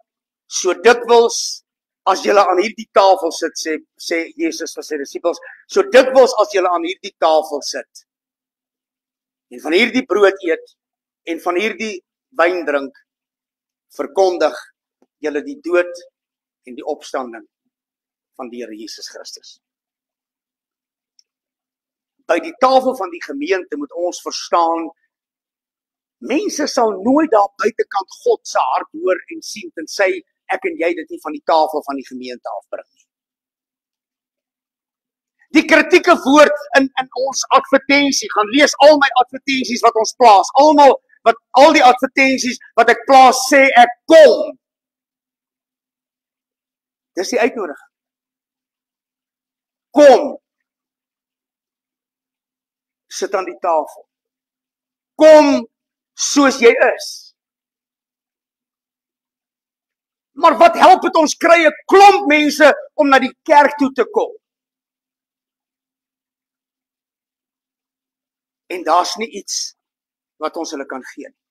so dikwels as julle aan hierdie tafel sit, sê Jesus vir sy disippels, so dikwels as julle aan hierdie tafel sit en van hierdie brood eet en van hierdie wyn drink, verkondig julle die dood en die opstanding van die Here Jesus Christus. By die tafel van die gemeente moet ons verstaan, mense sal nooit daar buitekant God se hart hoor en sien, tensy ek en jy dit nie van die tafel van die gemeente afbring nie. Die kritieke woord in ons advertensie, gaan lees al my advertensies wat ons plaas, al die advertensies wat ek plaas, sê ek kom. Dis die uitnodiging. Kom. Sit aan die tafel. Kom soos jy is. Maar wat help het ons kry 'n klomp mense om na die kerk toe te kom? En daar's nie iets wat ons hulle kan gee nie.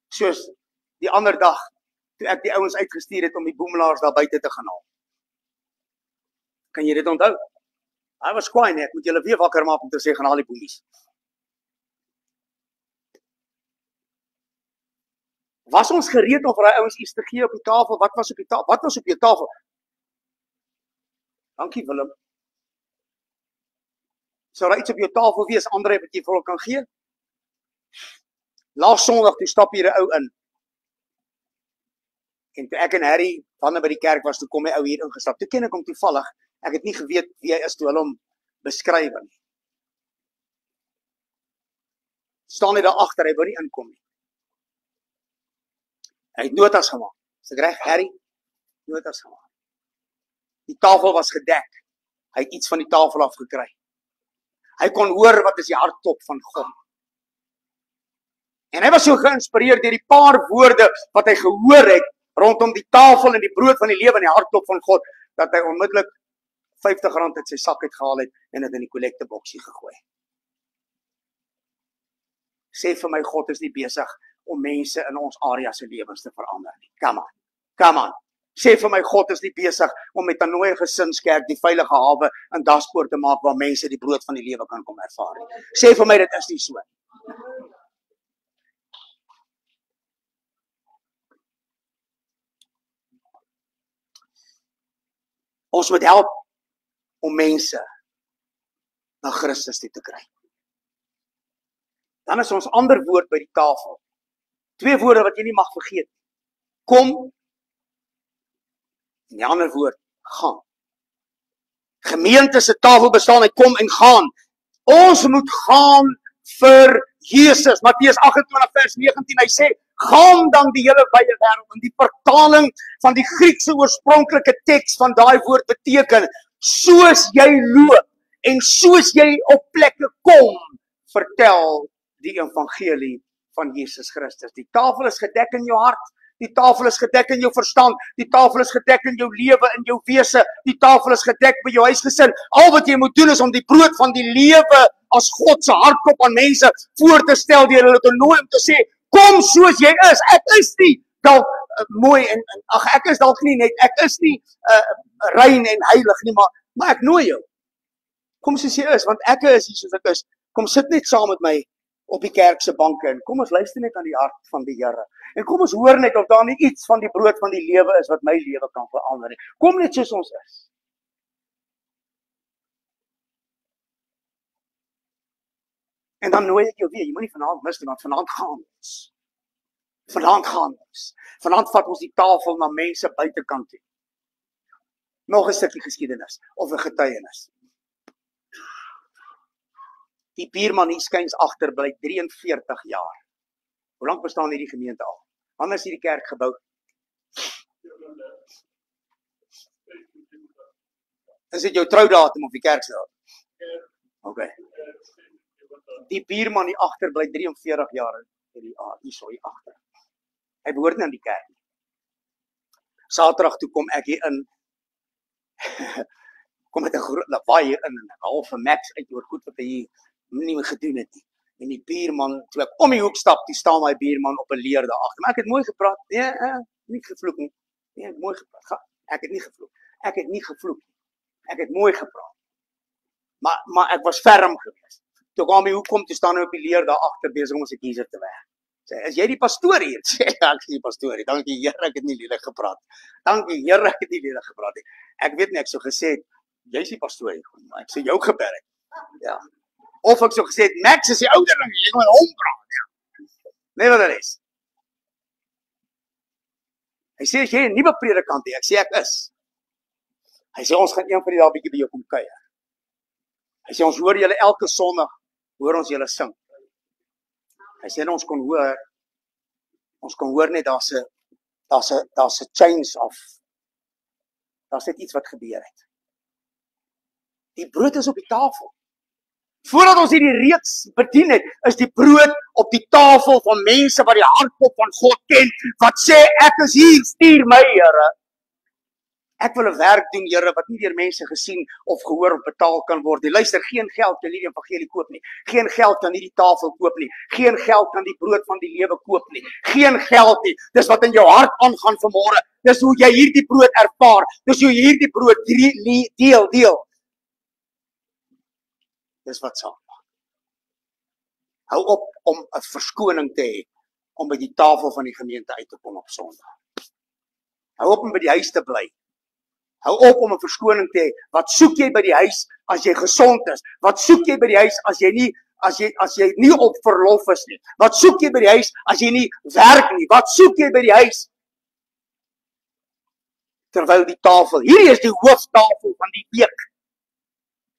Soos die ander dag, toe ek die ouens uitgestuur het om die boemelaars daar buite te gaan haal. Kan jy dit onthou? Hy was kwaai nie, ek moet julle weer wakker maak om te sê, gaan haal die boemies. Was ons gereed om vir daai ouens iets te gee op die tafel? Wat was op die tafel? Wat was op jou tafel? Dankie Willem. Sou daar iets op jou tafel wees, Andre, wat jy vir hulle kan gee? Laas Sondag toe stap hier 'n ou in. En toe ek en Harry wanneer by die kerk was, toe kom my ou hier ingestap. Toe ken ek hom toevallig. Ek het nie geweet wie hy is toe hulle hom beskryf nie. Staan hy daar agter, hy wou nie inkom nie. Hy het notas gemaak. Is dit reg, Harry? Notas gemaak. Die tafel was gedek. Hy het iets van die tafel afgekry. Hy kon hoor wat is die hartklop van God. En hy was so geïnspireerd deur die paar woorde wat hy gehoor het rondom die tafel en die brood van die lewe en die hartklop van God, dat hy onmiddellik R50 uit sy sak uitgehaal het en dit in die kollekteboksie gegooi. Sê vir my, God is nie besig om mense in ons area se lewens te verander nie. Come on. Sê vir my, God is nie besig om met 'n nuwe gesinskerk die veilige hawe in Daspoort te maak waar mense die brood van die lewe kan kom ervaar nie. Sê vir my, dit is nie so. Ons moet help om mense na Christus toe te kry. Dan is ons ander woord by die tafel. 2 woorde wat jy nie mag vergeet. Kom, en die ander woord, gaan. Gemeente se tafel bestaan uit kom en gaan. Ons moet gaan vir Jesus. Matteus 28 vers 19, hy sê, gaan dan die hele wye wêreld. En die vertaling van die Griekse oorspronklike teks van daai woord beteken, soos jy loop en soos jy op plekke kom, vertel die evangelie van Jesus Christus. Die tafel is gedek in jou hart, die tafel is gedek in jou verstand, die tafel is gedek in jou lewe, in jou wese, die tafel is gedek by jou huisgesin. Al wat jy moet doen is om die brood van die lewe as God se hartkop aan mense voor te stel deur hulle te nooi om te sê, kom soos jy is. Ek is nie dalk mooi en ek is dalk nie net, ek is nie rein en heilig nie, maar ek nooi jou. Kom soos jy is, want ek is hier soos ek is. Kom sit net saam met my op die kerk se banke en kom ons luister net aan die hart van die Here. En kom ons hoor net of daar nie iets van die brood van die lewe is wat my lewe kan verander nie. Kom net soos ons is. En dan nooi ek jou weer, jy moet nie vanaand mis nie, want vanaand gaan ons. Vanaand vat ons die tafel na mense buitekant toe. Nog 'n stukkie geskiedenis of 'n getuienis. Die buurman hier skuins agter bly 43 jaar. Hoe lank bestaan hierdie gemeente al? Wanneer is hierdie kerk gebou? Is dit jou troudatum of die kerk se datum? Okay. Die buurman hier agter bly 43 jaar hier agter. Hy behoort nie aan die kerk nie. Saterdag toe kom ek hier in. Kom met 'n groot lawaai hier in en 'n halfe max uit oor goed wat hy hier nie meer gedoen het nie. En die buurman, toe ek om die hoek stap, die staan my buurman op 'n leer daar agter. Maar ek het mooi gepraat. Nee, nie gevloek nie. Nee, mooi gepraat. Ek het nie gevloek. Ek het mooi gepraat. Maar ek was ferm geweest. Toe ek om die hoek kom, toe staan hy op die leer daar agter besig om sy kiezer te werk. Sê, is jy die pastoor hier? Sê, ek is die pastoor hier. Dankie Here, ek het nie lelik gepraat. Ek weet nie, ek sou gesê het, jy is die pastoor hier. Maar ek sê jou geberg. Ja. Of ek sou gesê het, Max is die ouderling, jy kan met hom praat. Ja. Nee, wat dit is. Hy sê, as jy 'n nuwe predikant het, ek sê ek is. Hy sê, ons gaan een van die daar bietjie by jou kom kuier. Hy sê, ons hoor julle elke Sondag, hoor ons julle sing. Hy sê, ons kon hoor net, daar's 'n change of, daar's net iets wat gebeur het. Die brood is op die tafel. Voordat ons hierdie reeks bedien het, is die brood op die tafel van mense wat die hartklop van God ken, wat sê, ek is hier, stuur my, Here. Ek wil 'n werk doen, Here, wat nie deur mense gesien of gehoor of betaal kan word. Die luister, geen geld kan hierdie evangelie koop nie. Geen geld kan hierdie tafel koop nie. Geen geld kan die brood van die lewe koop nie. Geen geld nie. Dis wat in jou hart aangaan vanmôre. Dis hoe jy hierdie brood ervaar. Dis hoe jy hierdie brood deel. Dis wat saak maak. Hou op om 'n verskoning te hê om by die tafel van die gemeente uit te kom op Sondag. Hou op om by die huis te bly. Hou op om 'n verskoning te hê. Wat soek jy by die huis as jy gesond is? Wat soek jy by die huis as jy nie op verlof is nie? Wat soek jy by die huis as jy nie werk nie? Wat soek jy by die huis? Terwyl die tafel, hierdie is die hooftafel van die week.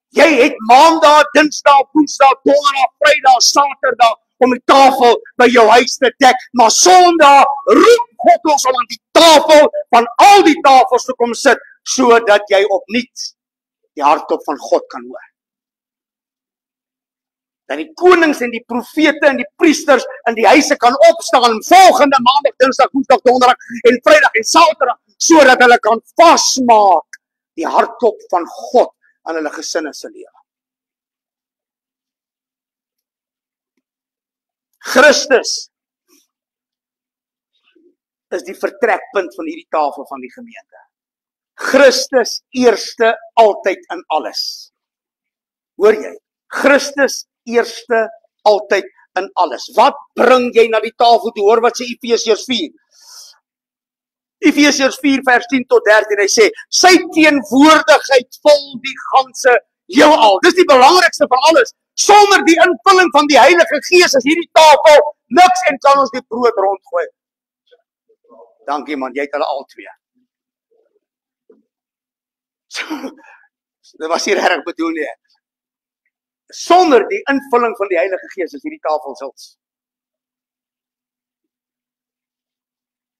Jy het Maandag, Dinsdag, Woensdag, Donderdag, Vrydag, Saterdag om die tafel by jou huis te dek, maar Sondag roep God ons om aan die tafel van al die tafels te kom sit, sodat jy opnuut die hartklop van God kan hoor. Dat die konings en die profete en die priesters in die huise kan opstaan volgende maandag, dinsdag, woensdag, donderdag en vrydag en saterdag, sodat hulle kan vasmaak die hartklop van God aan hulle gesinne se lewe. Christus is die vertrekpunt van hierdie tafel van die gemeente. Christus eerste altyd in alles. Hoor jy? Christus eerste altyd in alles. Wat bring jy na die tafel toe? Hoor wat sê Efesiërs 4. Efesiërs 4 vers 10 tot 13. Hy sê, sy teenwoordigheid vul die ganse heelal. Dis die belangrikste van alles. Sonder die invulling van die Heilige Gees is hierdie tafel niks en kan ons die brood rondgooi. Dankie man, jy het hulle al twee. Dit was nie reg bedoel nie. Sonder die invulling van die Heilige Gees is hierdie tafel sils.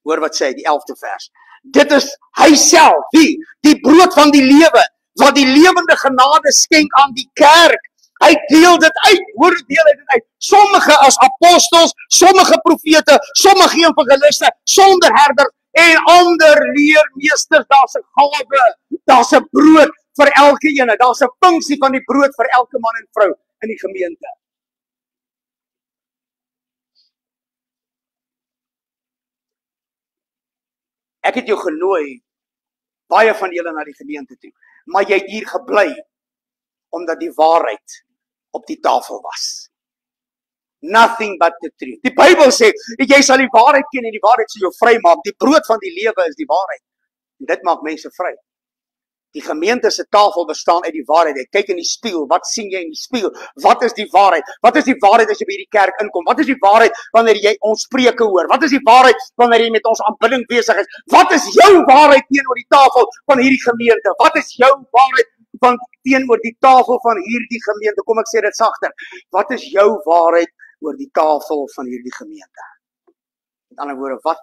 Hoor wat sê die 11de vers. Dit is hy self, wie? Die brood van die lewe, wat die lewende genade skenk aan die kerk. Hy deel dit uit. Hoor, deel hy dit uit. Sommige as apostels, sommige profete, sommige evangeliste, sonder herder en ander leermeesters. Daar's 'n gawe, daar's 'n brood vir elke ene. Daar's 'n funksie van die brood vir elke man en vrou in die gemeente. Ek het jou genooi, baie van julle na die gemeente toe, maar jy het hier gebly omdat die waarheid op die tafel was. Nothing but the truth. Die Bybel sê, jy sal die waarheid ken en die waarheid sal jou vry maak. Die brood van die lewe is die waarheid. En dit maak mense vry. Die gemeente se tafel bestaan uit die waarheid. Jy kyk in die spieël, wat sien jy in die spieël? Wat is die waarheid? Wat is die waarheid as jy by hierdie kerk inkom? Wat is die waarheid wanneer jy ons preke hoor? Wat is die waarheid wanneer jy met ons aanbidding besig is? Wat is jou waarheid teenoor die tafel van hierdie gemeente? Wat is jou waarheid van teenoor die tafel van hierdie gemeente? Kom ek sê dit sagter. Wat is jou waarheid oor die tafel van hierdie gemeente? Met ander woorde, wat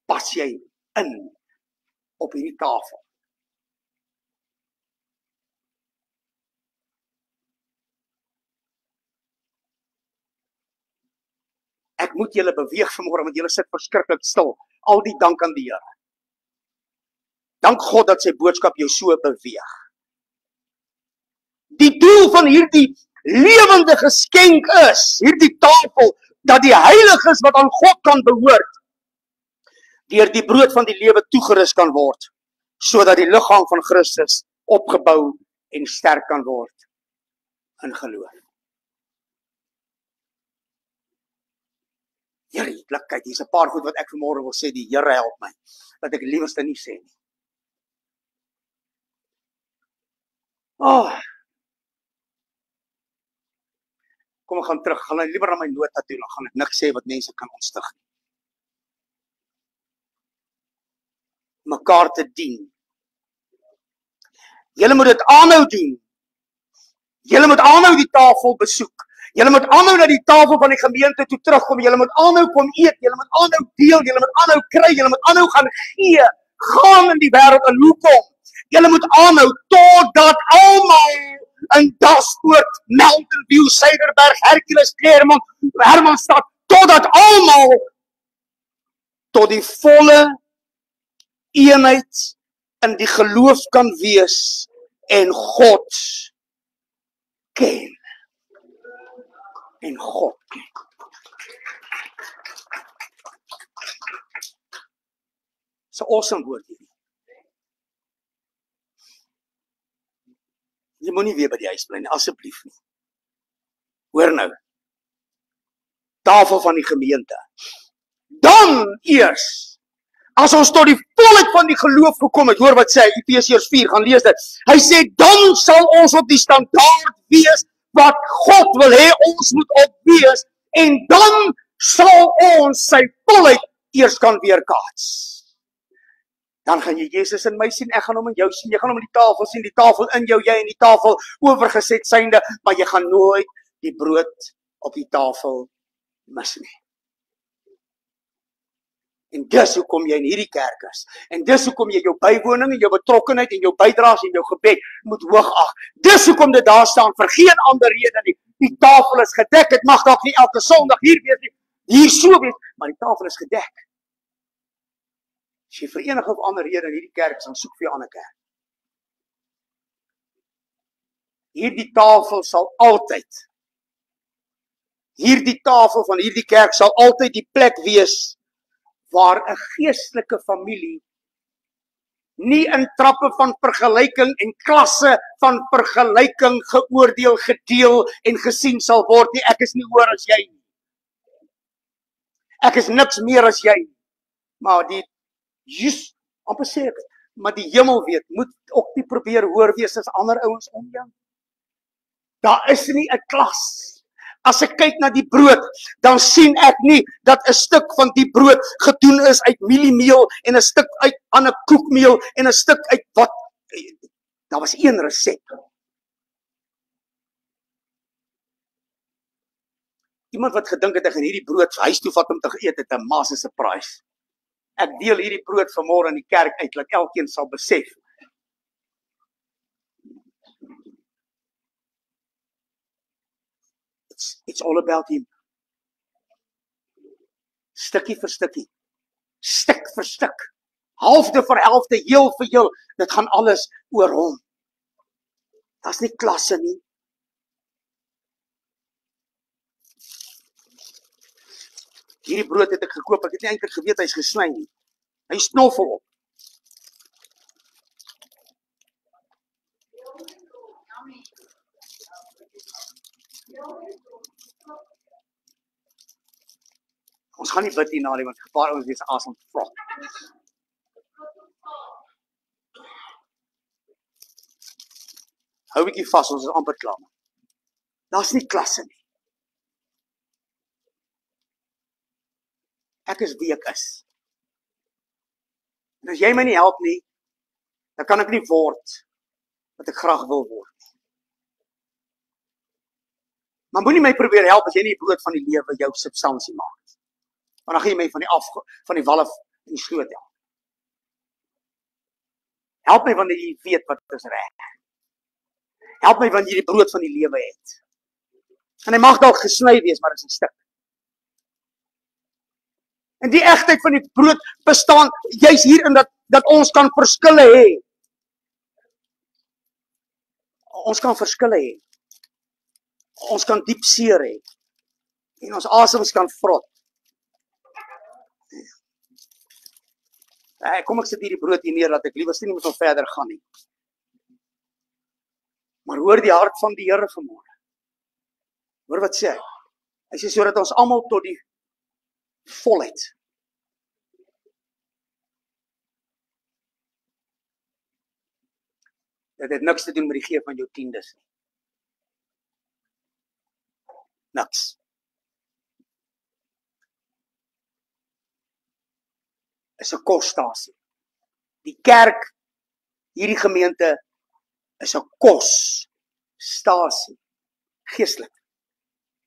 pas jy in op hierdie tafel? Ek moet julle beweeg vanmôre, want julle sit verskriklik stil. Al die dank aan die Here. Dank God dat sy boodskap jou so beweeg. Die doel van hierdie lewende geskenk is, hierdie tafel, dat die heiliges wat aan God kan behoort, deur die brood van die lewe toegerus kan word, sodat die liggaam van Christus opgebou en sterk kan word in geloof. Here, kyk, hier's 'n paar goed wat ek vanmôre wil sê, die Here help my, dat ek liewerste nie sê nie. Kom ek gaan terug, gaan liewer na my nota toe, dan gaan ek niks sê wat mense kan ontstig nie. Mekaar te dien. Julle moet dit aanhou doen. Julle moet aanhou die tafel besoek. Julle moet aanhou na die tafel van die gemeente toe terugkom. Julle moet aanhou kom eet. Julle moet aanhou deel. Julle moet aanhou kry. Julle moet aanhou gaan gee. Gaan in die wêreld en hoekom? Julle moet aanhou totdat almal in Daspoort, Mountain View, Suiderberg, Hercules, Claremont, Hermanstad, totdat almal tot die volle eenheid in die geloof kan wees en God ken. En God ken. Dis 'n awesome woord hierdie. Jy moenie weer by die huis bly nie, asseblief nie. Hoor nou. Tafel van die gemeente. Dan eers, as ons tot die volheid van die geloof gekom het, hoor wat sê hy, Efesiërs 4, gaan lees dit. Hy sê, dan sal ons op die standaard wees wat God wil hê ons moet op wees, en dan sal ons sy volheid eers kan weerkaats. Dan gaan jy Jesus in my sien, ek gaan hom in jou sien, jy gaan hom in die tafel sien, die tafel in jou, jy in die tafel oorgeset synde, maar jy gaan nooit die brood op die tafel mis nie. En dis hoekom jy in hierdie kerk is. En dis hoekom jy jou bywoning en jou betrokkenheid en jou bydraes en jou gebed moet hoog ag. Dis hoekom dit daar staan vir geen ander rede nie. Die tafel is gedek. Dit mag dalk nie elke Sondag hier wees nie. Hier so wees, maar die tafel is gedek. As jy vir enige of ander rede in hierdie kerk is, dan soek vir 'n ander kerk. Hierdie tafel sal altyd, hierdie tafel van hierdie kerk sal altyd die plek wees waar 'n geestelike familie nie in trappe van vergelyking en klasse van vergelyking geoordeel, gedeel en gesien sal word nie. Ek is nie hoër as jy nie. Ek is niks meer as jy nie. Maar amper sê ek, maar die hemel weet, moet ook nie probeer hoër wees as ander ouens om jou. Daar is nie 'n klas. As ek kyk na die brood, dan sien ek nie dat 'n stuk van die brood gedoen is uit mieliemeel en 'n stuk uit ander koekmeel en 'n stuk uit wat. Daar was een resep. Iemand wat gedink het ek gaan hierdie brood huis toe vat om te eet, het 'n massive surprise. Ek deel hierdie brood vanmôre in die kerk uit, dat elkeen sal besef. It's all about him. Stukkie vir stukkie. Stuk vir stuk. Halfte vir helfte, heel vir heel. Dit gaan alles oor hom. Daar's nie klasse nie. Hierdie brood het ek gekoop. Ek het nie eintlik geweet hy's gesny nie. Hy snoffel op. Ons gaan nie bid hierna nie, want gevaar ons wees asem vrot. Hou 'n bietjie vas, ons is amper klaar. Daar's nie klasse nie. Ek is wie ek is. En as jy my nie help nie, dan kan ek nie word wat ek graag wil word. Maar moenie my probeer help as jy nie die brood van die lewe jou substansie maak. Want dan gaan jy my van die wal af in die sloot help. Help my wanneer jy weet wat is reg. Help my wanneer jy die brood van die lewe het. En hy mag dalk gesny wees, maar dit is 'n stuk. En die egtheid van die brood bestaan juis hierin dat ons kan verskille hê. Ons kan verskille hê. Ons kan diep seer hê. En ons asems kan vrot. Kom ek sit hierdie brood hier neer, dat ek liewer nie met hom verder gaan nie. Maar hoor die hart van die Here vanmôre. Hoor wat sê hy? Hy sê sodat ons almal tot die volheid. Dit het niks te doen met die gee van jou tiendes nie. Niks. Is 'n kosstasie. Die kerk, hierdie gemeente, is 'n kosstasie. Geestelik.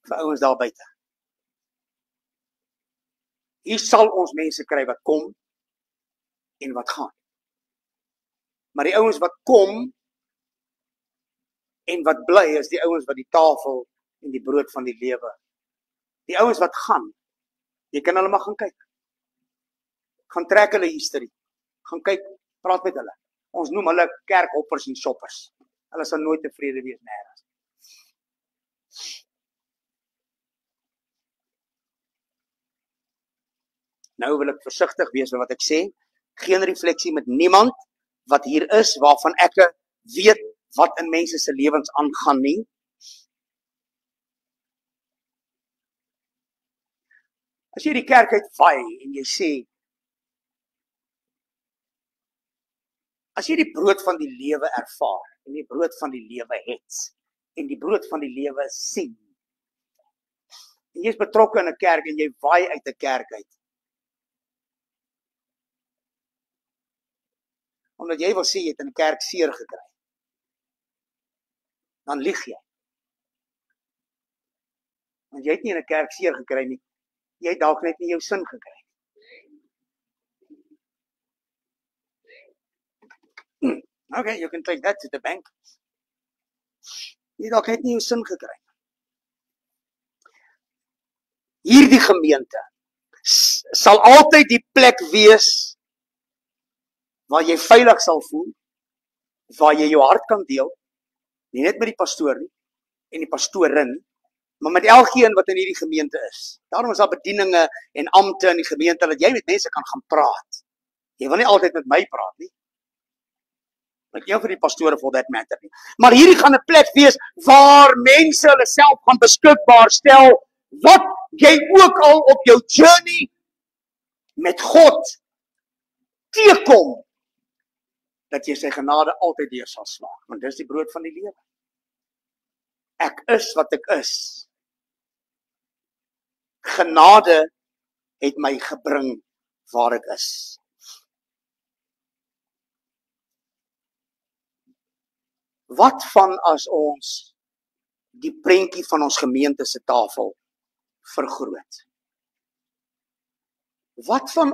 Vir ouens daar buite. Hier sal ons mense kry wat kom en wat gaan. Maar die ouens wat kom en wat bly is die ouens wat die tafel en die brood van die lewe. Die ouens wat gaan, jy kan hulle maar gaan kyk. Gaan trek hulle history. Gaan kyk, praat met hulle. Ons noem hulle kerkhoppers en shoppers. Hulle sal nooit tevrede wees nêrens. Nou wil ek versigtig wees met wat ek sê. Geen refleksie met niemand wat hier is, waarvan ek weet wat in mense se lewens aangaan nie. As jy die kerk uitvaai en jy sê, as jy die brood van die lewe ervaar, en die brood van die lewe het, en die brood van die lewe sien, en jy is betrokke in 'n kerk en jy waai uit 'n kerk uit, omdat jy wil sê jy het in 'n kerk seer gekry, dan lieg jy. Want jy het nie in 'n kerk seer gekry nie, jy het dalk net nie jou sin gekry. Okay, you can take that to the bank. Jy dalk het nie jou sin gekry. Hierdie gemeente sal altyd die plek wees waar jy veilig sal voel, waar jy jou hart kan deel, nie net met die pastoor nie, en die pastorin, maar met elkeen wat in hierdie gemeente is. Daarom is daar bedieninge en ampte in die gemeente, dat jy met mense kan gaan praat. Jy wil nie altyd met my praat nie. Met een van die pastore for that matter nie. Maar hierdie gaan 'n plek wees waar mense hulle self gaan beskikbaar stel, wat jy ook al op jou journey met God teekom, dat jy sy genade altyd deur sal slaag, want dis die brood van die lewe. Ek is wat ek is. Genade het my gebring waar ek is. Wat van as ons die prentjie van ons gemeente se tafel vergroot? Wat van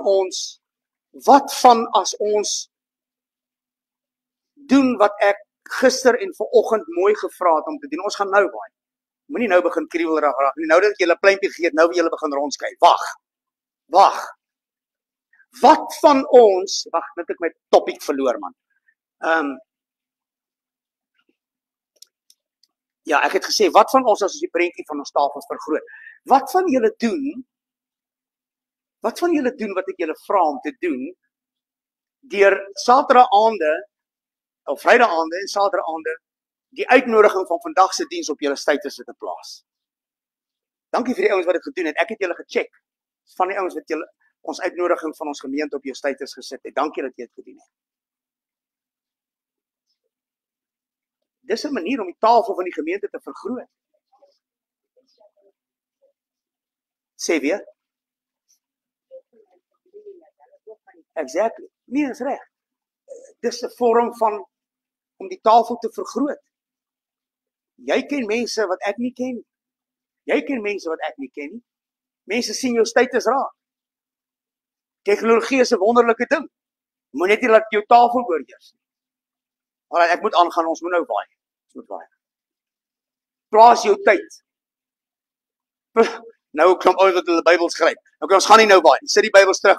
as ons doen wat ek gister en vanoggend mooi gevra het om te doen? Ons gaan nou waai. Moenie nou begin kriewelrig raak nie. Nou dat jy 'n pleintjie gegee het, nou wil jy begin rondskyk. Wag. Wat van ons, wag, net ek my topic verloor man. Ja, ek het gesê, wat van ons as ons die prentjie van ons tafels vergroot? Wat van julle doen wat ek julle vra om te doen, deur Saterdae-aande, of Vrydae-aande en Saterdae-aande, die uitnodiging van vandag se diens op julle status te plaas. Dankie vir die ouens wat dit gedoen het. Ek het julle gecheck. Van die ouens wat julle ons uitnodiging van ons gemeente op jou status gesit het. Dankie dat jy dit gedoen het. Dis 'n manier om die tafel van die gemeente te vergroot. Sê weer. Exactly. Nee, is reg. Dis 'n vorm van om die tafel te vergroot. Jy ken mense wat ek nie ken nie. Jy ken mense wat ek nie ken nie. Mense sien jou status raak. Tegnologie is 'n wonderlike ding. Moet net nie laat jou tafel oorheers nie. Alraai, ek moet aangaan, ons moet nou waai. Plaas jou tyd. Nou klomp ouens wat hulle Bybel skryf. Okay, ons gaan nie nou waai. Sit die Bybels terug.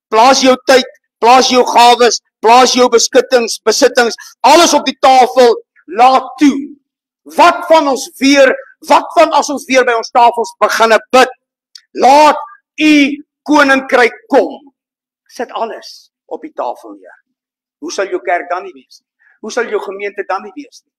Plaas jou tyd, plaas jou gawes, plaas jou besittings, alles op die tafel, laat toe. Wat van as ons weer by ons tafels begin bid? Laat u koninkryk kom. Sit alles op die tafel neer. Hoe sal jou kerk dan nie wees nie? Hoe sal jou gemeente dan nie wees nie?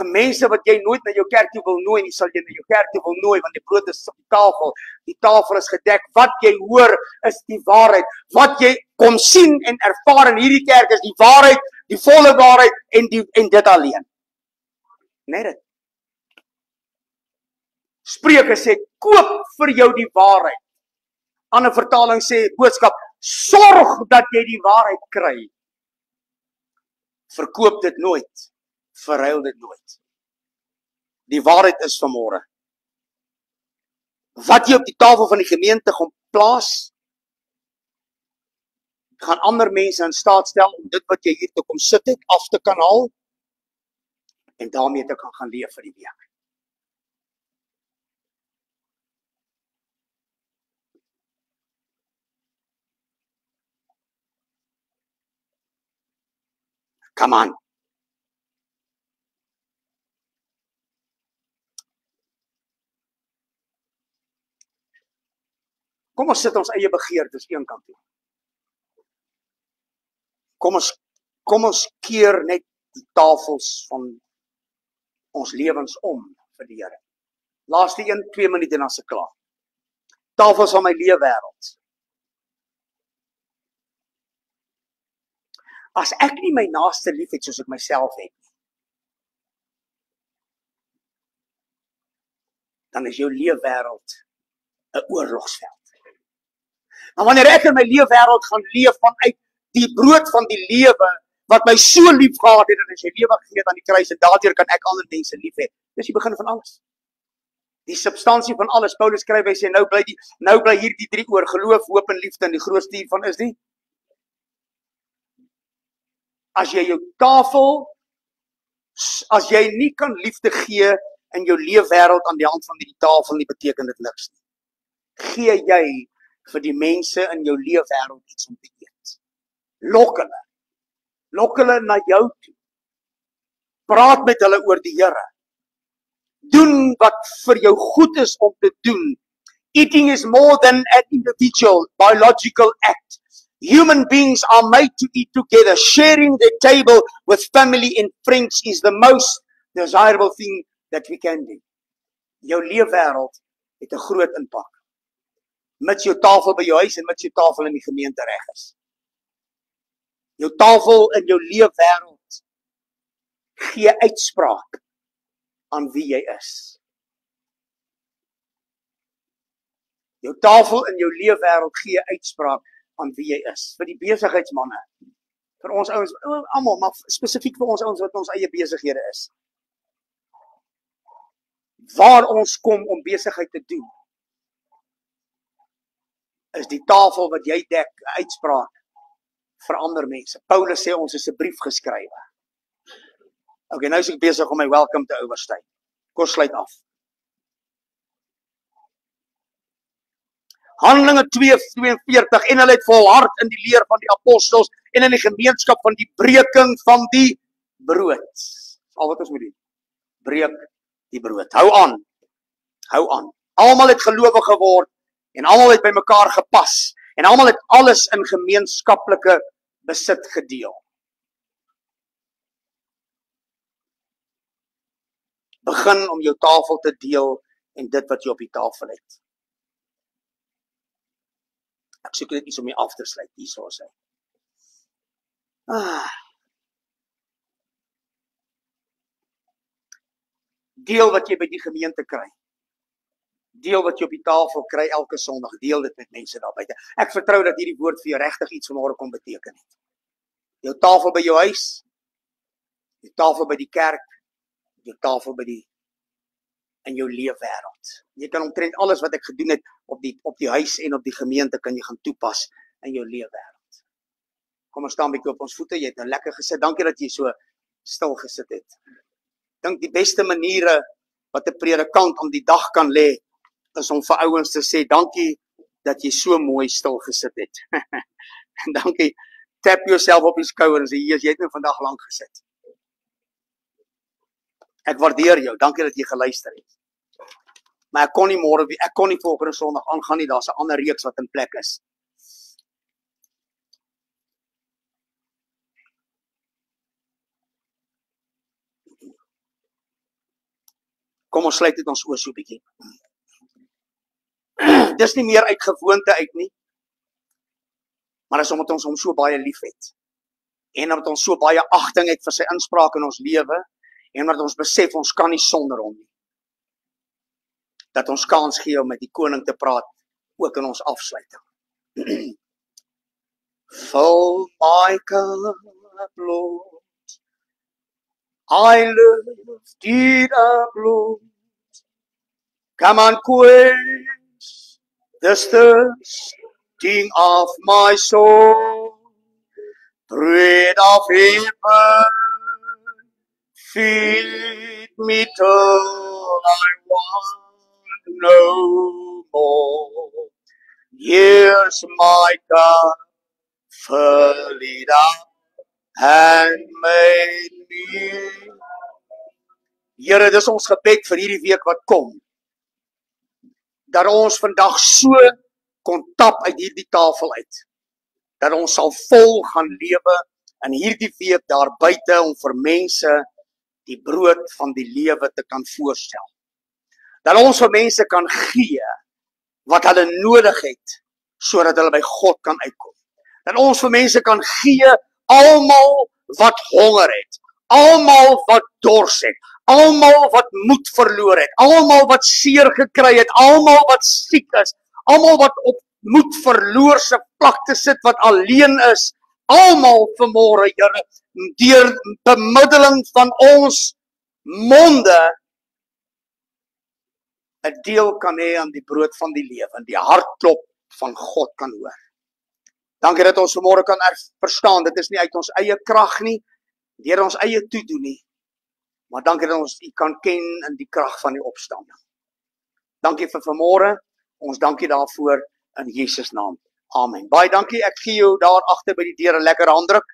Mense wat jy nooit na jou kerk toe wil nooi nie, sal jy na jou kerk toe wil nooi, want die brood is op die tafel. Die tafel is gedek. Wat jy hoor is die waarheid. Wat jy kom sien en ervaar in hierdie kerk is die waarheid, die volle waarheid en dit alleen. Net dit. Spreuke sê, koop vir jou die waarheid. Ander vertaling sê, boodskap, sorg dat jy die waarheid kry. Verkoop dit nooit. Verruil dit nooit. Die waarheid is vanmôre. Wat jy op die tafel van die gemeente gaan plaas, gaan ander mense in staat stel om dit wat jy hier te kom sit het, af te kan haal, en daarmee te kan gaan leef vir die week. Come on. Kom ons sit ons eie begeertes een kant toe. Kom ons keer net die tafels van ons lewens om vir die Here. Laaste 1-2 minute en dan se klaar. Tafels van my leefwêreld. As ek nie my naaste lief het soos ek myself het, dan is jou leefwêreld 'n oorlogsveld. Maar wanneer ek in my leefwêreld gaan leef vanuit die brood van die lewe, wat my so lief gehad het, en hy sy lewe gegee het aan die kruis, en daardeur kan ek ander mense lief hê. Dis die begin van alles. Die substansie van alles. Paulus skryf, hy sê, nou bly hier die 3 oor, geloof, hoop en liefde, en die grootste hiervan is die as jy jou tafel, as jy nie kan liefde gee in jou leefwêreld aan die hand van die tafel nie, beteken dit niks nie. Gee jy vir die mense in jou leefwêreld iets om te eet. Lok hulle na jou toe. Praat met hulle oor die Here. Doen wat vir jou goed is om te doen. Eating is more than an individual biological act. Human beings are made to eat together. Sharing the table with family and friends is the most desirable thing that we can do. Jou leefwêreld het 'n groot impak. Mits jou tafel by jou huis en mits jou tafel in die gemeente reg is. Jou tafel in jou leefwêreld gee uitspraak aan wie jy is. Jou tafel in jou leefwêreld gee uitspraak aan wie jy is. Vir die besigheidsmanne, vir ons ouens, almal, maar spesifiek vir ons ouens wat ons eie besighede is. Waar ons kom om besigheid te doen, is die tafel wat jy dek, 'n uitspraak vir ander mense. Paulus sê ons is 'n brief geskrywe. Okay, nou is ek besig om my welcome te oorstay. Kom sluit af. Handelinge 2:42 en hulle het volhard in die leer van die apostels en in die gemeenskap van die breking van die brood. Al wat ons moet doen. Breek die brood. Hou aan. Almal het gelowig geword en almal het by mekaar gepas en almal het alles in gemeenskaplike besit gedeel. Begin om jou tafel te deel en dit wat jy op die tafel het. Ek soek net iets om jy af te sluit, hier so sê. Deel wat jy by die gemeente kry. Deel wat jy op die tafel kry elke Sondag. Deel dit met mense daar buite. Ek vertrou dat hierdie woord vir jou regtig iets vanmôre kom beteken het. Jou tafel by jou huis, jou tafel by die kerk, jou tafel in jou leefwêreld. Jy kan omtrent alles wat ek gedoen het op die huis en op die gemeente kan jy gaan toepas in jou leefwêreld. Kom ons staan 'n bietjie op ons voete. Jy het nou lekker gesit. Dankie dat jy so stil gesit het. Dink die beste maniere wat 'n predikant om die dag kan lê is om vir ouens te sê dankie dat jy so mooi stil gesit het. En dankie. Tap jouself op die skouer en sê jy het nou vandag lank gesit. Ek waardeer jou. Dankie dat jy geluister het. Maar ek kon nie volgende Sondag aangaan nie. Daar's 'n ander reeks wat in plek is. Kom ons sluit dit ons oor so 'n bietjie. Dis nie meer uit gewoonte uit nie. Maar dis omdat ons hom so baie liefhet. En omdat ons so baie agting het vir sy inspraak in ons lewe. En omdat ons besef, ons kan nie sonder hom nie. Dat ons kans gee om met die koning te praat, ook in ons afsluiting. Fill my cup, Lord. I lift it up, Lord. Come and quench the thirsting of my soul. Bread of heaven, feed me till I want no more. Here's my cup, fill it up and make me. Here, dis ons gebed vir hierdie week wat kom. Dat ons vandag so kon tap uit hierdie tafel uit. Dat ons sal vol gaan lewe in hierdie week daar buite om vir mense die brood van die lewe te kan voorstel. Dat ons vir mense kan gee wat hulle nodig het, sodat hulle by God kan uitkom. Dat ons vir mense kan gee, almal wat honger het, almal wat dors het, almal wat moed verloor het, almal wat seer gekry het, almal wat siek is, almal wat op moed verloor se plakte sit, wat alleen is, almal vanmôre, Here, deur bemiddeling van ons monde 'n deel kan hê aan die brood van die lewe, en die hartklop van God kan hoor. Dankie dat ons vanmôre kan verstaan, dit is nie uit ons eie krag nie, deur ons eie toedoen nie, maar dankie dat ons U kan ken in die krag van die opstanding. Dankie vir vanmôre, ons dankie daarvoor in Jesus naam. Amen. Baie dankie, ek gee jou daar agter by die deur 'n lekker handdruk.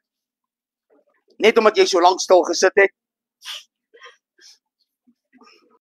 Net omdat jy so lank stil gesit het.